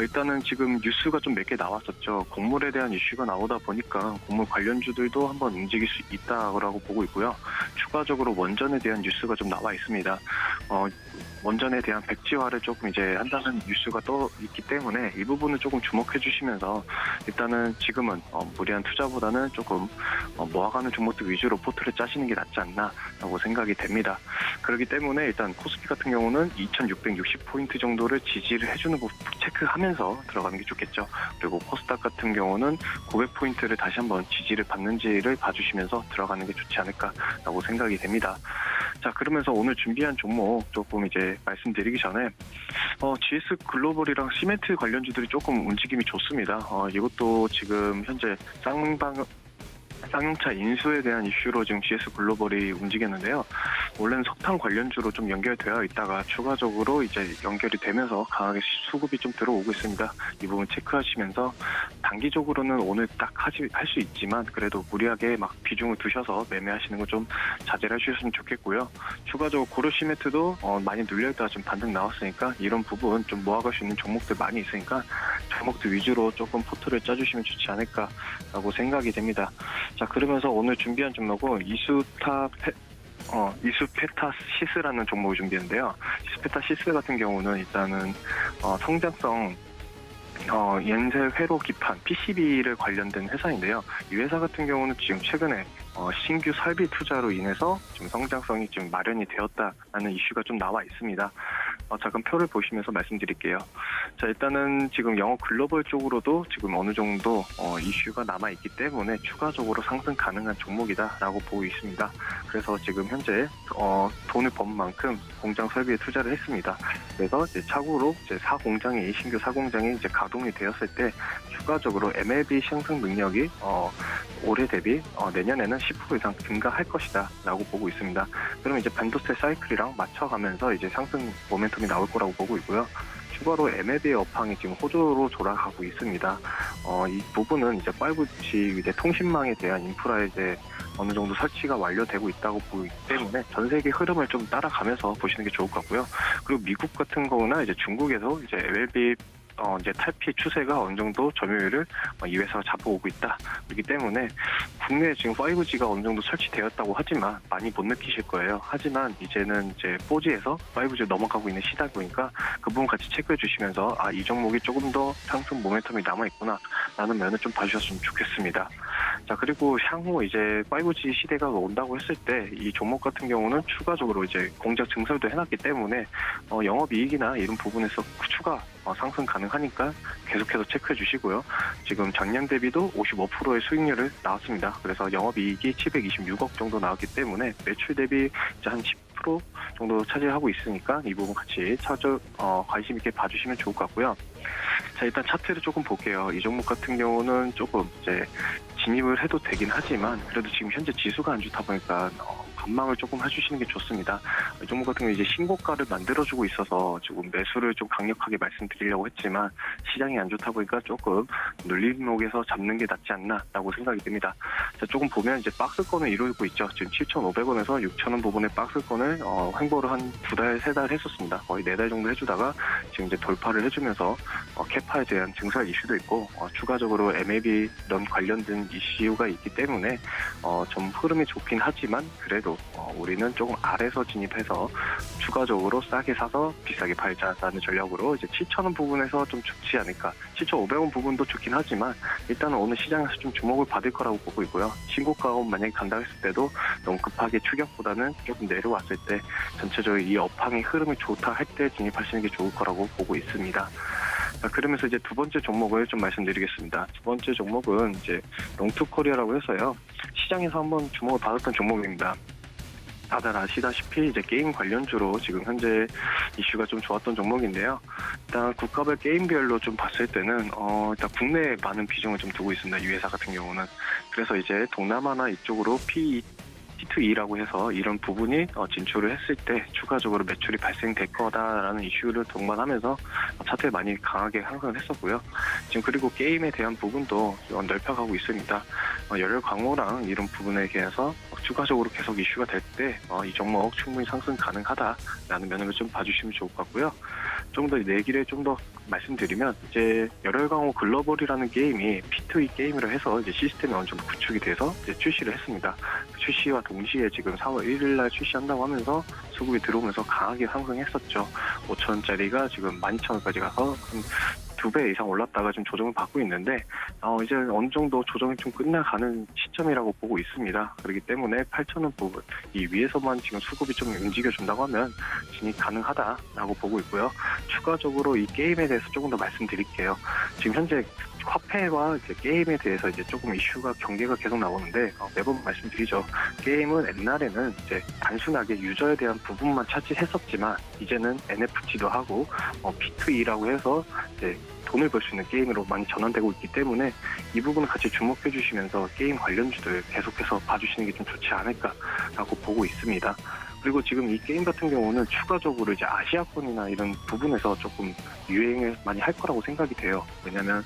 일단은 지금 뉴스가 좀 몇 개 나왔었죠. 곡물에 대한 이슈가 나오다 보니까 곡물 관련주들도 한번 움직일 수 있다고 보고 있고요. 추가적으로 원전에 대한 뉴스가 좀 나와 있습니다. 원전에 대한 백지화를 조금 이제 한다는 뉴스가 떠 있기 때문에 이 부분을 조금 주목해 주시면서 일단은 지금은 무리한 투자보다는 조금 모아가는 종목들 위주로 포트를 짜시는 게 낫지 않나라고 생각이 됩니다. 그렇기 때문에 일단 코스피 같은 경우는 2660포인트 정도를 지지를 해주는 거 체크하면서 들어가는 게 좋겠죠. 그리고 코스닥 같은 경우는 900포인트를 다시 한번 지지를 받는지를 봐주시면서 들어가는 게 좋지 않을까라고 생각이 됩니다. 자, 그러면서 오늘 준비한 종목 조금 이제 말씀드리기 전에 GS 글로벌이랑 시멘트 관련주들이 조금 움직임이 좋습니다. 이것도 지금 현재 쌍용차 인수에 대한 이슈로 지금 GS 글로벌이 움직였는데요. 원래는 석탄 관련주로 좀 연결되어 있다가 추가적으로 이제 연결이 되면서 강하게 수급이 좀 들어오고 있습니다. 이 부분 체크하시면서 단기적으로는 오늘 딱 할 수 있지만 그래도 무리하게 막 비중을 두셔서 매매하시는 거 좀 자제를 해주셨으면 좋겠고요. 추가적으로 고르시멘트도 많이 눌려있다가 지금 반등 나왔으니까 이런 부분 좀 모아갈 수 있는 종목들 많이 있으니까 종목들 위주로 조금 포트를 짜주시면 좋지 않을까라고 생각이 됩니다. 자, 그러면서 오늘 준비한 종목은 이수페타시스라는 종목을 준비했는데요. 이수페타시스 같은 경우는 일단은 성장성 연쇄 회로 기판 PCB를 관련된 회사인데요. 이 회사 같은 경우는 지금 최근에 신규 설비 투자로 인해서 좀 성장성이 좀 마련이 되었다라는 이슈가 좀 나와 있습니다. 잠깐 표를 보시면서 말씀드릴게요. 자, 일단은 지금 영업 글로벌 쪽으로도 지금 어느 정도 이슈가 남아있기 때문에 추가적으로 상승 가능한 종목이다라고 보고 있습니다. 그래서 지금 현재 돈을 번 만큼 공장 설비에 투자를 했습니다. 그래서 이제 차후로 이제 신규 4공장이 이제 가동이 되었을 때 추가적으로 MLB 생산 능력이 올해 대비 내년에는 10% 이상 증가할 것이다라고 보고 있습니다. 그러면 이제 반도체 사이클이랑 맞춰가면서 이제 상승 모멘텀이 나올 거라고 보고 있고요. 추가로 MLB의 업황이 지금 호조로 돌아가고 있습니다. 이 부분은 이제 5G 이제 통신망에 대한 인프라에 이제 어느 정도 설치가 완료되고 있다고 보기 때문에 전 세계 흐름을 좀 따라가면서 보시는 게 좋을 것 같고요. 그리고 미국 같은 거나 이제 중국에서 이제 MLB 이제 탈피 추세가 어느 정도 점유율을 2회사가 잡아오고 있다. 그렇기 때문에 국내에 지금 5G가 어느 정도 설치되었다고 하지만 많이 못 느끼실 거예요. 하지만 이제는 이제 4G에서 5G로 넘어가고 있는 시다 보니까 그 부분 같이 체크해 주시면서 이 종목이 조금 더 상승 모멘텀이 남아있구나 라는 면을 좀 봐주셨으면 좋겠습니다. 자, 그리고 향후 이제 5G 시대가 온다고 했을 때 이 종목 같은 경우는 추가적으로 이제 공작 증설도 해놨기 때문에 영업이익이나 이런 부분에서 추가 상승 가능하니까 계속해서 체크해 주시고요. 지금 작년 대비도 55%의 수익률을 나왔습니다. 그래서 영업이익이 726억 정도 나왔기 때문에 매출 대비 이제 한 10% 정도 차지하고 있으니까 이 부분 같이 관심 있게 봐주시면 좋을 것 같고요. 자, 일단 차트를 조금 볼게요. 이 종목 같은 경우는 조금 이제 진입을 해도 되긴 하지만 그래도 지금 현재 지수가 안 좋다 보니까 관망을 조금 해주시는 게 좋습니다. 이 종목 같은 경우 이제 신고가를 만들어주고 있어서 지금 매수를 좀 강력하게 말씀드리려고 했지만 시장이 안 좋다 보니까 조금 눌림목에서 잡는 게 낫지 않나라고 생각이 듭니다. 자, 조금 보면 이제 박스권을 이루고 있죠. 지금 7,500원에서 6,000원 부분의 박스권을 횡보를 한 2달, 3달 했었습니다. 거의 4달 정도 해주다가 지금 이제 돌파를 해주면서 캐파에 대한 증설 이슈도 있고 추가적으로 MLB 이런 관련된 이슈가 있기 때문에 좀 흐름이 좋긴 하지만 그래도 우리는 조금 아래서 진입해서 추가적으로 싸게 사서 비싸게 팔자라는 전략으로 이제 7,000원 부분에서 좀 좋지 않을까. 7,500원 부분도 좋긴 하지만 일단은 오늘 시장에서 좀 주목을 받을 거라고 보고 있고요. 신고가가 만약에 간다 했을 때도 너무 급하게 추격보다는 조금 내려왔을 때 전체적으로 이 업황의 흐름이 좋다 할 때 진입하시는 게 좋을 거라고 보고 있습니다. 자, 그러면서 이제 두 번째 종목을 좀 말씀드리겠습니다. 두 번째 종목은 이제 롱투코리아라고 해서요. 시장에서 한번 주목을 받았던 종목입니다. 다들 아시다시피 이제 게임 관련주로 지금 현재 이슈가 좀 좋았던 종목인데요. 일단 국가별 게임별로 좀 봤을 때는 일단 국내에 많은 비중을 좀 두고 있습니다. 이 회사 같은 경우는. 그래서 이제 동남아나 이쪽으로 P2E라고 해서 이런 부분이 진출을 했을 때 추가적으로 매출이 발생될 거다라는 이슈를 동반하면서 차트에 많이 강하게 상승을 했었고요. 지금 그리고 게임에 대한 부분도 넓혀가고 있습니다. 열혈 광호랑 이런 부분에 대해서 추가적으로 계속 이슈가 될 때 이 종목 충분히 상승 가능하다라는 면을 좀 봐주시면 좋을 것 같고요. 좀 더 내기를 좀 더 말씀드리면 이제 열혈 광호 글로벌이라는 게임이 P2E 게임으로 해서 이제 시스템이 어느 정도 구축이 돼서 이제 출시를 했습니다. 출시와 동시에 지금 4월 1일 날 출시한다고 하면서 수급이 들어오면서 강하게 상승했었죠. 5,000원짜리가 지금 12,000원까지 가서 한 2배 이상 올랐다가 좀 조정을 받고 있는데 이제 어느 정도 조정이 좀 끝나가는 시점이라고 보고 있습니다. 그렇기 때문에 8,000원 부분 이 위에서만 지금 수급이 좀 움직여준다고 하면 진입 가능하다라고 보고 있고요. 추가적으로 이 게임에 대해서 조금 더 말씀드릴게요. 지금 현재 화폐와 이제 게임에 대해서 이제 조금 이슈가 경계가 계속 나오는데 매번 말씀드리죠. 게임은 옛날에는 이제 단순하게 유저에 대한 부분만 차지했었지만 이제는 NFT도 하고 P2E라고 해서 이제 돈을 벌 수 있는 게임으로 많이 전환되고 있기 때문에 이 부분을 같이 주목해 주시면서 게임 관련주들 계속해서 봐주시는 게 좀 좋지 않을까라고 보고 있습니다. 그리고 지금 이 게임 같은 경우는 추가적으로 이제 아시아권이나 이런 부분에서 조금 유행을 많이 할 거라고 생각이 돼요. 왜냐하면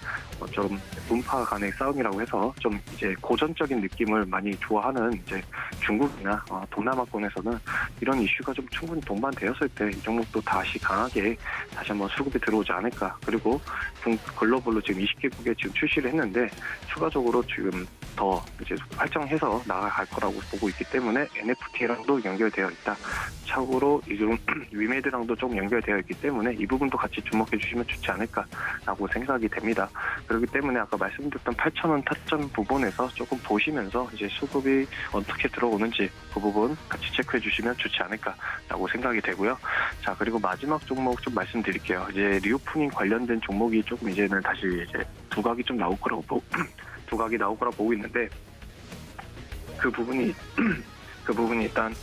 좀 문파 간의 싸움이라고 해서 좀 이제 고전적인 느낌을 많이 좋아하는 이제 중국이나 동남아권에서는 이런 이슈가 좀 충분히 동반되었을 때 이 종목도 다시 강하게 다시 한번 수급이 들어오지 않을까. 그리고 글로벌로 지금 20개국에 지금 출시를 했는데 추가적으로 지금 더 이제 활성해서 나아갈 거라고 보고 있기 때문에 NFT랑도 연결되어 있다. 참고로 이좀 위메드랑도 조금 연결되어 있기 때문에 이 부분도 같이 주목해 주시면 좋지 않을까라고 생각이 됩니다. 그렇기 때문에 아까 말씀드렸던 8,000원 타점 부분에서 조금 보시면서 이제 수급이 어떻게 들어오는지 그 부분 같이 체크해 주시면 좋지 않을까라고 생각이 되고요. 자, 그리고 마지막 종목 좀 말씀드릴게요. 이제 리오프닝 관련된 종목이 조금 이제는 다시 이제 두각이 좀 나올 거라고 두각이 나올 거라고 보고 있는데 그 부분이 일단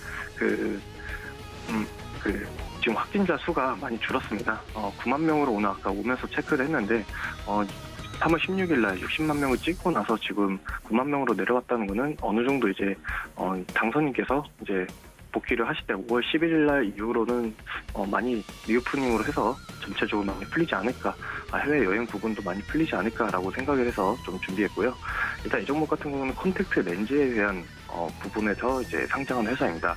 지금 확진자 수가 많이 줄었습니다. 9만 명으로 오늘 아까 오면서 체크를 했는데 3월 16일 날 60만 명을 찍고 나서 지금 9만 명으로 내려왔다는 거는 어느 정도 이제 당선인께서 이제 복귀를 하실 때 5월 11일 날 이후로는 많이 리오프닝으로 해서 전체적으로 많이 풀리지 않을까, 해외여행 부분도 많이 풀리지 않을까라고 생각을 해서 좀 준비했고요. 일단 이 종목 같은 경우는 콘택트 렌즈에 대한 부분에서 이제 상장한 회사입니다.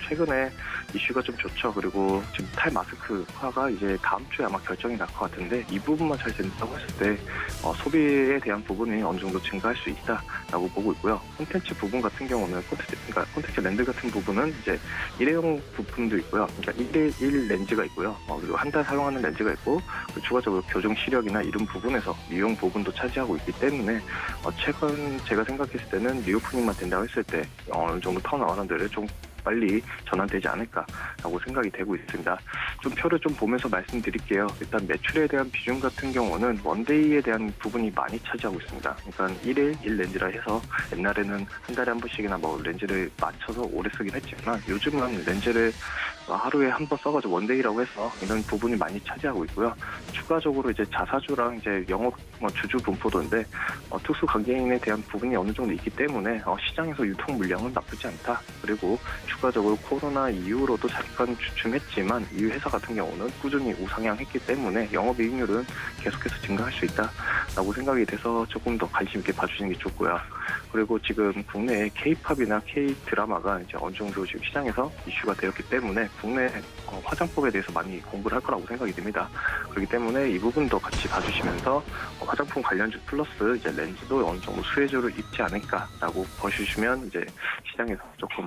최근에 이슈가 좀 좋죠. 그리고 지금 탈마스크화가 이제 다음 주에 아마 결정이 날 것 같은데 이 부분만 잘 된다고 했을 때 소비에 대한 부분이 어느 정도 증가할 수 있다라고 보고 있고요. 콘텐츠 부분 같은 경우는 콘택트 렌즈 같은 부분은 이제 일회용 부품도 있고요. 그러니까 1대1 렌즈가 있고요. 그리고 한 달 사용하는 렌즈가 있고, 추가적으로 교정 시력이나 이런 부분에서 미용 부분도 차지하고 있기 때문에 최근 제가 생각했을 때는 리오프닝만 된다고 했을 때 어느 정도 턴어라운드를 좀 빨리 전환되지 않을까라고 생각이 되고 있습니다. 좀 표를 좀 보면서 말씀드릴게요. 일단 매출에 대한 비중 같은 경우는 원데이에 대한 부분이 많이 차지하고 있습니다. 그러니까 1일 1렌즈라 해서 옛날에는 한 달에 한 번씩이나 렌즈를 맞춰서 오래 쓰긴 했지만 요즘은 렌즈를 하루에 한 번 써가지고 원데이라고 해서 이런 부분이 많이 차지하고 있고요. 추가적으로 이제 자사주랑 이제 영업 주주 분포도인데 특수 관계인에 대한 부분이 어느 정도 있기 때문에 시장에서 유통 물량은 나쁘지 않다. 그리고 추가적으로 코로나 이후로도 잠깐 주춤했지만 이 회사 같은 경우는 꾸준히 우상향했기 때문에 영업이익률은 계속해서 증가할 수 있다라고 생각이 돼서 조금 더 관심 있게 봐주시는 게 좋고요. 그리고 지금 국내에 K-팝이나 K-드라마가 이제 어느 정도 지금 시장에서 이슈가 되었기 때문에 국내 화장법에 대해서 많이 공부를 할 거라고 생각이 듭니다. 그렇기 때문에 이 부분도 같이 봐주시면서 화장품 관련주 플러스 이제 렌즈도 어느 정도 수혜주를 입지 않을까라고 보시면 이제 시장에서 조금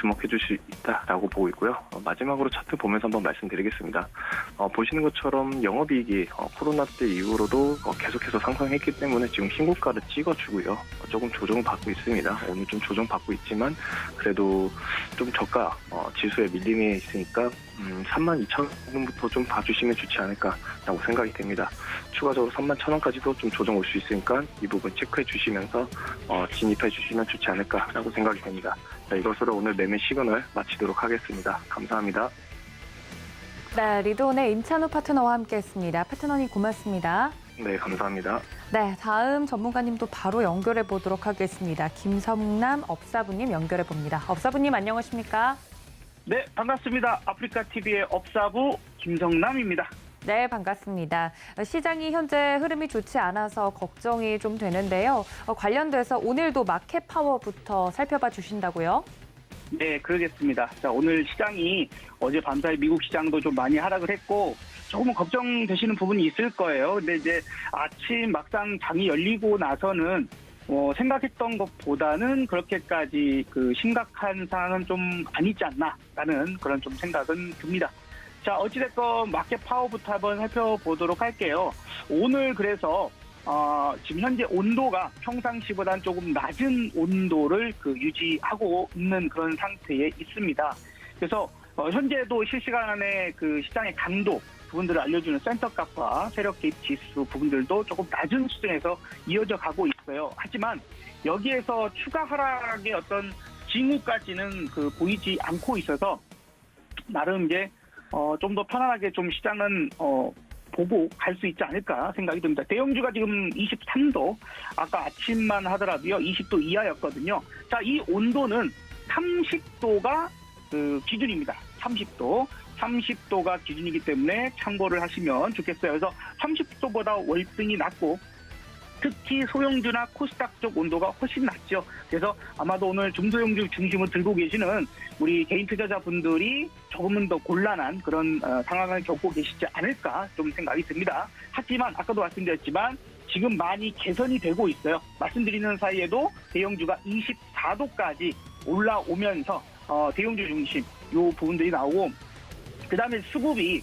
주목해 줄 수 있다라고 보고 있고요. 마지막으로 차트 보면서 한번 말씀드리겠습니다. 보시는 것처럼 영업이익이 코로나 때 이후로도 계속해서 상승했기 때문에 지금 신고가를 찍어주고요. 조금 조정받고 있습니다. 오늘 좀 조정받고 있지만 그래도 좀 저가 지수에 밀림이 있으니까 32,000원부터 좀 봐주시면 좋지 않을까라고 생각이 됩니다. 추가적으로 31,000원까지도 좀 조정 올 수 있으니까 이 부분 체크해 주시면서 진입해 주시면 좋지 않을까라고 생각이 됩니다. 자, 이것으로 오늘 매매 시그널 마치도록 하겠습니다. 감사합니다. 네, 리드온의 임찬우 파트너와 함께했습니다. 파트너님 고맙습니다. 네, 감사합니다. 네, 다음 전문가님도 바로 연결해 보도록 하겠습니다. 김성남 업사부님 연결해 봅니다. 업사부님 안녕하십니까? 네, 반갑습니다. 아프리카TV의 업사부 김성남입니다. 네, 반갑습니다. 시장이 현재 흐름이 좋지 않아서 걱정이 좀 되는데요. 관련돼서 오늘도 마켓 파워부터 살펴봐 주신다고요? 네, 그러겠습니다. 자, 오늘 시장이 어제 밤사이 미국 시장도 좀 많이 하락을 했고 조금은 걱정되시는 부분이 있을 거예요. 근데 이제 아침 막상 장이 열리고 나서는 생각했던 것보다는 그렇게까지 심각한 상황은 좀 아니지 않나라는 그런 좀 생각은 듭니다. 자, 어찌됐건 마켓 파워부터 한번 살펴보도록 할게요. 오늘 그래서 지금 현재 온도가 평상시보다는 조금 낮은 온도를 유지하고 있는 그런 상태에 있습니다. 그래서 현재도 실시간에 시장의 강도 부분들을 알려주는 센터값과 세력 개입 지수 부분들도 조금 낮은 수준에서 이어져 가고 있어요. 하지만 여기에서 추가 하락의 어떤 징후까지는 보이지 않고 있어서 나름 이제 좀 더 편안하게 좀 시장은 보고 갈 수 있지 않을까 생각이 듭니다. 대형주가 지금 23도, 아까 아침만 하더라도요 20도 이하였거든요. 자, 이 온도는 30도가 기준입니다. 30도가 기준이기 때문에 참고를 하시면 좋겠어요. 그래서 30도보다 월등히 낮고 특히 소형주나 코스닥 쪽 온도가 훨씬 낮죠. 그래서 아마도 오늘 중소형주 중심으로 들고 계시는 우리 개인 투자자분들이 조금은 더 곤란한 그런 상황을 겪고 계시지 않을까 좀 생각이 듭니다. 하지만 아까도 말씀드렸지만 지금 많이 개선이 되고 있어요. 말씀드리는 사이에도 대형주가 24도까지 올라오면서 대형주 중심 요 부분들이 나오고, 그 다음에 수급이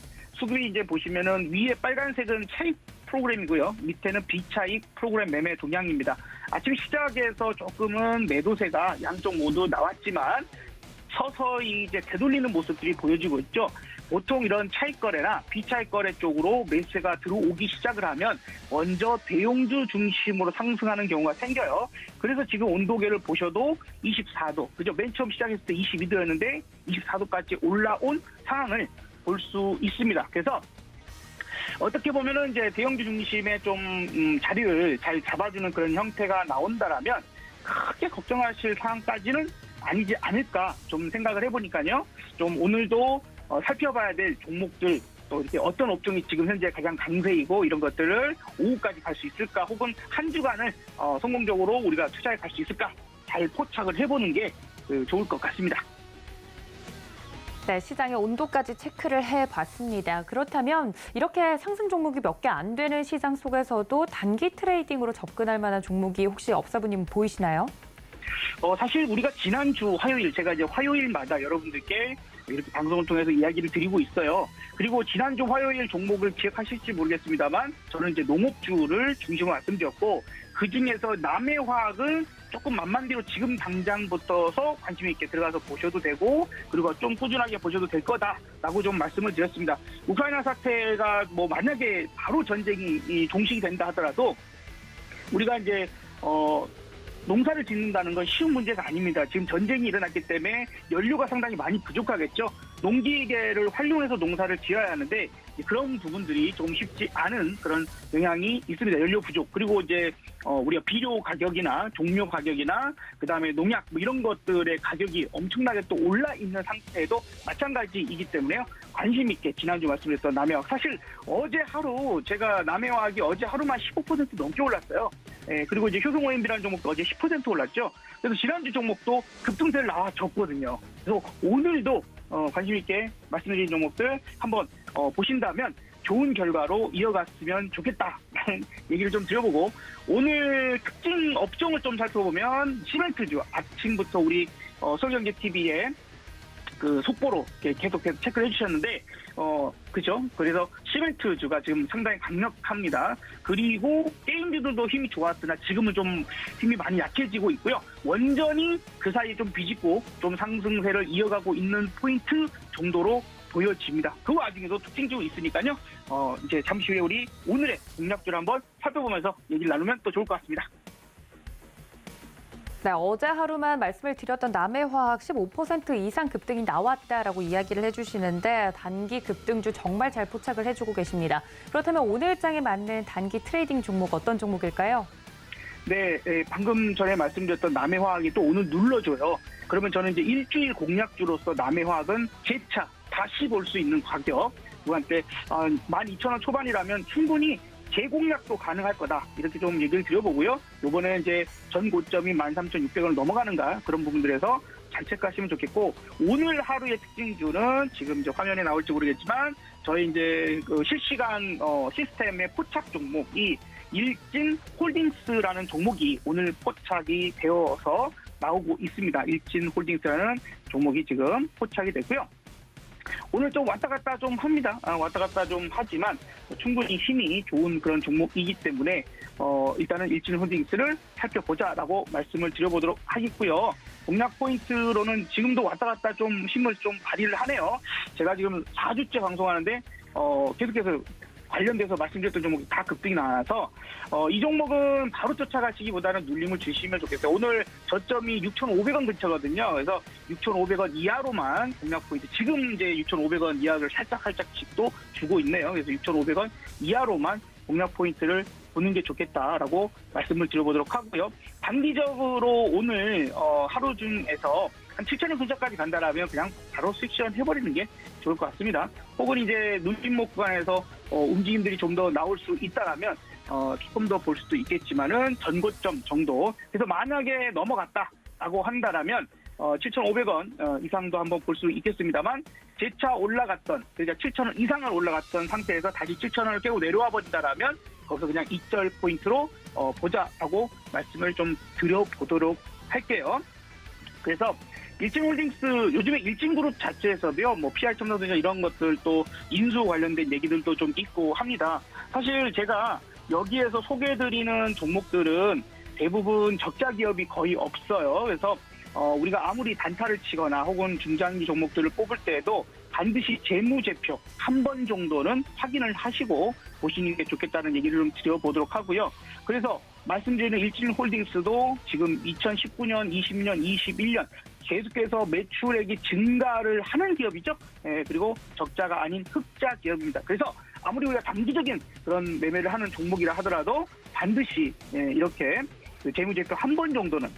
이제 보시면은 위에 빨간색은 차익 프로그램이고요. 밑에는 비차익 프로그램 매매 동향입니다. 아침 시작에서 조금은 매도세가 양쪽 모두 나왔지만 서서히 이제 되돌리는 모습들이 보여지고 있죠. 보통 이런 차익 거래나 비차익 거래 쪽으로 매수세가 들어오기 시작을 하면 먼저 대형주 중심으로 상승하는 경우가 생겨요. 그래서 지금 온도계를 보셔도 24도, 그죠? 맨 처음 시작했을 때 22도였는데 24도까지 올라온 상황을 볼 수 있습니다. 그래서 어떻게 보면은 이제 대형주 중심의 좀 자리를 잘 잡아주는 그런 형태가 나온다라면 크게 걱정하실 상황까지는 아니지 않을까 좀 생각을 해보니까요. 좀 오늘도 살펴봐야 될 종목들 또 이렇게 어떤 업종이 지금 현재 가장 강세이고 이런 것들을 오후까지 갈 수 있을까 혹은 한 주간을 성공적으로 우리가 투자에 갈 수 있을까 잘 포착을 해보는 게 좋을 것 같습니다. 네, 시장의 온도까지 체크를 해봤습니다. 그렇다면 이렇게 상승 종목이 몇 개 안 되는 시장 속에서도 단기 트레이딩으로 접근할 만한 종목이 혹시 업사부님 보이시나요? 사실 우리가 지난주 화요일, 제가 이제 화요일마다 여러분들께 이렇게 방송을 통해서 이야기를 드리고 있어요. 그리고 지난주 화요일 종목을 기억하실지 모르겠습니다.만 저는 이제 농업주를 중심으로 말씀드렸고 그 중에서 남해화학을 조금 만만디로 지금 당장부터서 관심 있게 들어가서 보셔도 되고 그리고 좀 꾸준하게 보셔도 될 거다라고 좀 말씀을 드렸습니다. 우크라이나 사태가 뭐 만약에 바로 전쟁이 종식이 된다 하더라도 우리가 이제 농사를 짓는다는 건 쉬운 문제가 아닙니다. 지금 전쟁이 일어났기 때문에 연료가 상당히 많이 부족하겠죠. 농기계를 활용해서 농사를 지어야 하는데 그런 부분들이 조금 쉽지 않은 그런 영향이 있습니다. 연료 부족 그리고 이제 우리가 비료 가격이나 종료 가격이나 그다음에 농약 뭐 이런 것들의 가격이 엄청나게 또 올라 있는 상태에도 마찬가지이기 때문에요. 관심 있게 지난주 말씀드렸던 남해화학 사실 어제 하루 제가 남해화학이 어제 하루만 15% 넘게 올랐어요. 그리고 이제 효성오염비라는 종목도 어제 10% 올랐죠. 그래서 지난주 종목도 급등세를 나와줬거든요. 그래서 오늘도 관심 있게 말씀드린 종목들 한번 보신다면 좋은 결과로 이어갔으면 좋겠다라는 얘기를 좀 드려보고 오늘 특징 업종을 좀 살펴보면 시멘트주 아침부터 우리 서울경제TV에 그 속보로 계속해서 체크를 해주셨는데 그죠? 그래서 시멘트주가 지금 상당히 강력합니다. 그리고 게임주들도 힘이 좋았으나 지금은 좀 힘이 많이 약해지고 있고요. 원전이 그 사이에 좀 비집고 좀 상승세를 이어가고 있는 포인트 정도로 보여집니다. 그 와중에도 특징주 있으니까요. 이제 잠시 후에 우리 오늘의 공략주를 한번 살펴보면서 얘기를 나누면 또 좋을 것 같습니다. 네, 어제 하루만 말씀을 드렸던 남해화학 15% 이상 급등이 나왔다라고 이야기를 해주시는데 단기 급등주 정말 잘 포착을 해주고 계십니다. 그렇다면 오늘장에 맞는 단기 트레이딩 종목 어떤 종목일까요? 네, 방금 전에 말씀드렸던 남해화학이 또 오늘 눌러줘요. 그러면 저는 이제 일주일 공략주로서 남해화학은 재차 다시 볼 수 있는 가격, 누구한테 12,000원 초반이라면 충분히 재공략도 가능할 거다. 이렇게 좀 얘기를 드려보고요. 이번에 이제 전 고점이 13,600원을 넘어가는가 그런 부분들에서 잘 체크하시면 좋겠고 오늘 하루의 특징주는 지금 이제 화면에 나올지 모르겠지만 저희 이제 그 실시간 시스템의 포착 종목이 일진홀딩스라는 종목이 오늘 포착이 되어서 나오고 있습니다. 일진홀딩스라는 종목이 지금 포착이 됐고요. 오늘 좀 왔다 갔다 좀 합니다. 왔다 갔다 좀 하지만 충분히 힘이 좋은 그런 종목이기 때문에 일단은 일진홀딩스를 살펴보자라고 말씀을 드려보도록 하겠고요. 공략 포인트로는 지금도 왔다 갔다 좀 힘을 좀 발휘를 하네요. 제가 지금 4주째 방송하는데 계속해서 관련돼서 말씀드렸던 종목이 다 급등이 나와서 이 종목은 바로 쫓아가시기보다는 눌림을 주시면 좋겠어요. 오늘 저점이 6,500원 근처거든요. 그래서 6,500원 이하로만 공략 포인트 지금 이제 6,500원 이하를 살짝씩도 주고 있네요. 그래서 6,500원 이하로만 공략 포인트를 보는 게 좋겠다라고 말씀을 드려보도록 하고요. 단기적으로 오늘 하루 중에서 한 7,000원 근처까지 간다라면 그냥 바로 수익 실현해버리는 게 좋을 것 같습니다. 혹은 이제 눌림목 구간에서 움직임들이 좀 더 나올 수 있다라면 조금 더 볼 수도 있겠지만은 전고점 정도. 그래서 만약에 넘어갔다라고 한다라면 7,500원 이상도 한번 볼 수 있겠습니다만 재차 올라갔던 그러니까 7,000원 이상을 올라갔던 상태에서 다시 7,000원을 깨고 내려와 버린다라면 거기서 그냥 익절 포인트로 보자라고 말씀을 좀 드려보도록 할게요. 그래서 일진홀딩스 요즘에 일진그룹 자체에서도요, 뭐 PR 첨단전자 이런 것들 또 인수 관련된 얘기들도 좀 있고 합니다. 사실 제가 여기에서 소개해드리는 종목들은 대부분 적자 기업이 거의 없어요. 그래서 우리가 아무리 단타를 치거나 혹은 중장기 종목들을 뽑을 때에도 반드시 재무제표 한 번 정도는 확인을 하시고 보시는 게 좋겠다는 얘기를 좀 드려보도록 하고요. 그래서 말씀드리는 일진홀딩스도 지금 2019년, 20년, 21년 계속해서 매출액이 증가를 하는 기업이죠. 그리고 적자가 아닌 흑자 기업입니다. 그래서 아무리 우리가 단기적인 그런 매매를 하는 종목이라 하더라도 반드시 이렇게 재무제표 한 번 정도는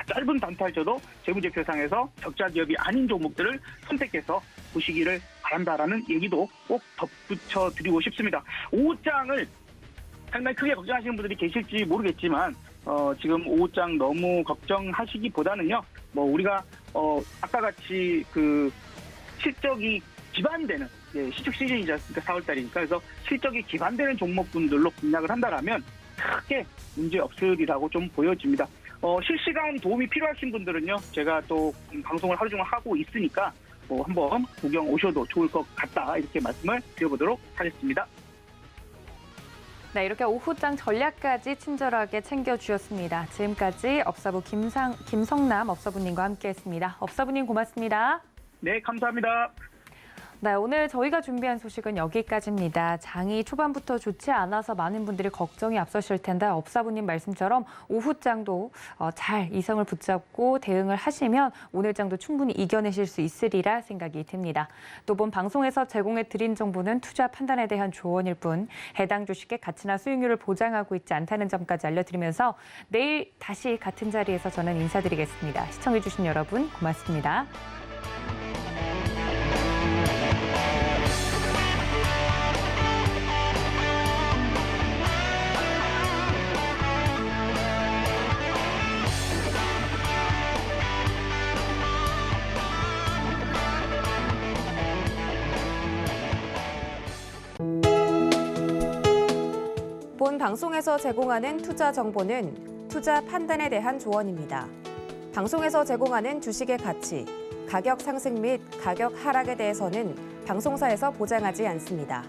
짧은 단타에서도 재무제표상에서 적자 기업이 아닌 종목들을 선택해서 보시기를 바란다라는 얘기도 꼭 덧붙여 드리고 싶습니다. 5장을 상당히 크게 걱정하시는 분들이 계실지 모르겠지만 지금 5장 너무 걱정하시기보다는요. 우리가 아까 같이 그 실적이 기반되는 시축 시즌이지 않습니까? 4월달이니까. 그래서 실적이 기반되는 종목군들로 공략을 한다라면 크게 문제 없으리라고 좀 보여집니다. 실시간 도움이 필요하신 분들은요. 제가 또 방송을 하루 종일 하고 있으니까 한번 구경 오셔도 좋을 것 같다. 이렇게 말씀을 드려보도록 하겠습니다. 네, 이렇게 오후장 전략까지 친절하게 챙겨주셨습니다. 지금까지 업사부 김성남 업사부님과 함께했습니다. 업사부님 고맙습니다. 네, 감사합니다. 네, 오늘 저희가 준비한 소식은 여기까지입니다. 장이 초반부터 좋지 않아서 많은 분들이 걱정이 앞서실 텐데 업사부님 말씀처럼 오후장도 잘 이성을 붙잡고 대응을 하시면 오늘장도 충분히 이겨내실 수 있으리라 생각이 듭니다. 또 본 방송에서 제공해 드린 정보는 투자 판단에 대한 조언일 뿐 해당 주식의 가치나 수익률을 보장하고 있지 않다는 점까지 알려드리면서 내일 다시 같은 자리에서 저는 인사드리겠습니다. 시청해주신 여러분 고맙습니다. 본 방송에서 제공하는 투자 정보는 투자 판단에 대한 조언입니다. 방송에서 제공하는 주식의 가치, 가격 상승 및 가격 하락에 대해서는 방송사에서 보장하지 않습니다.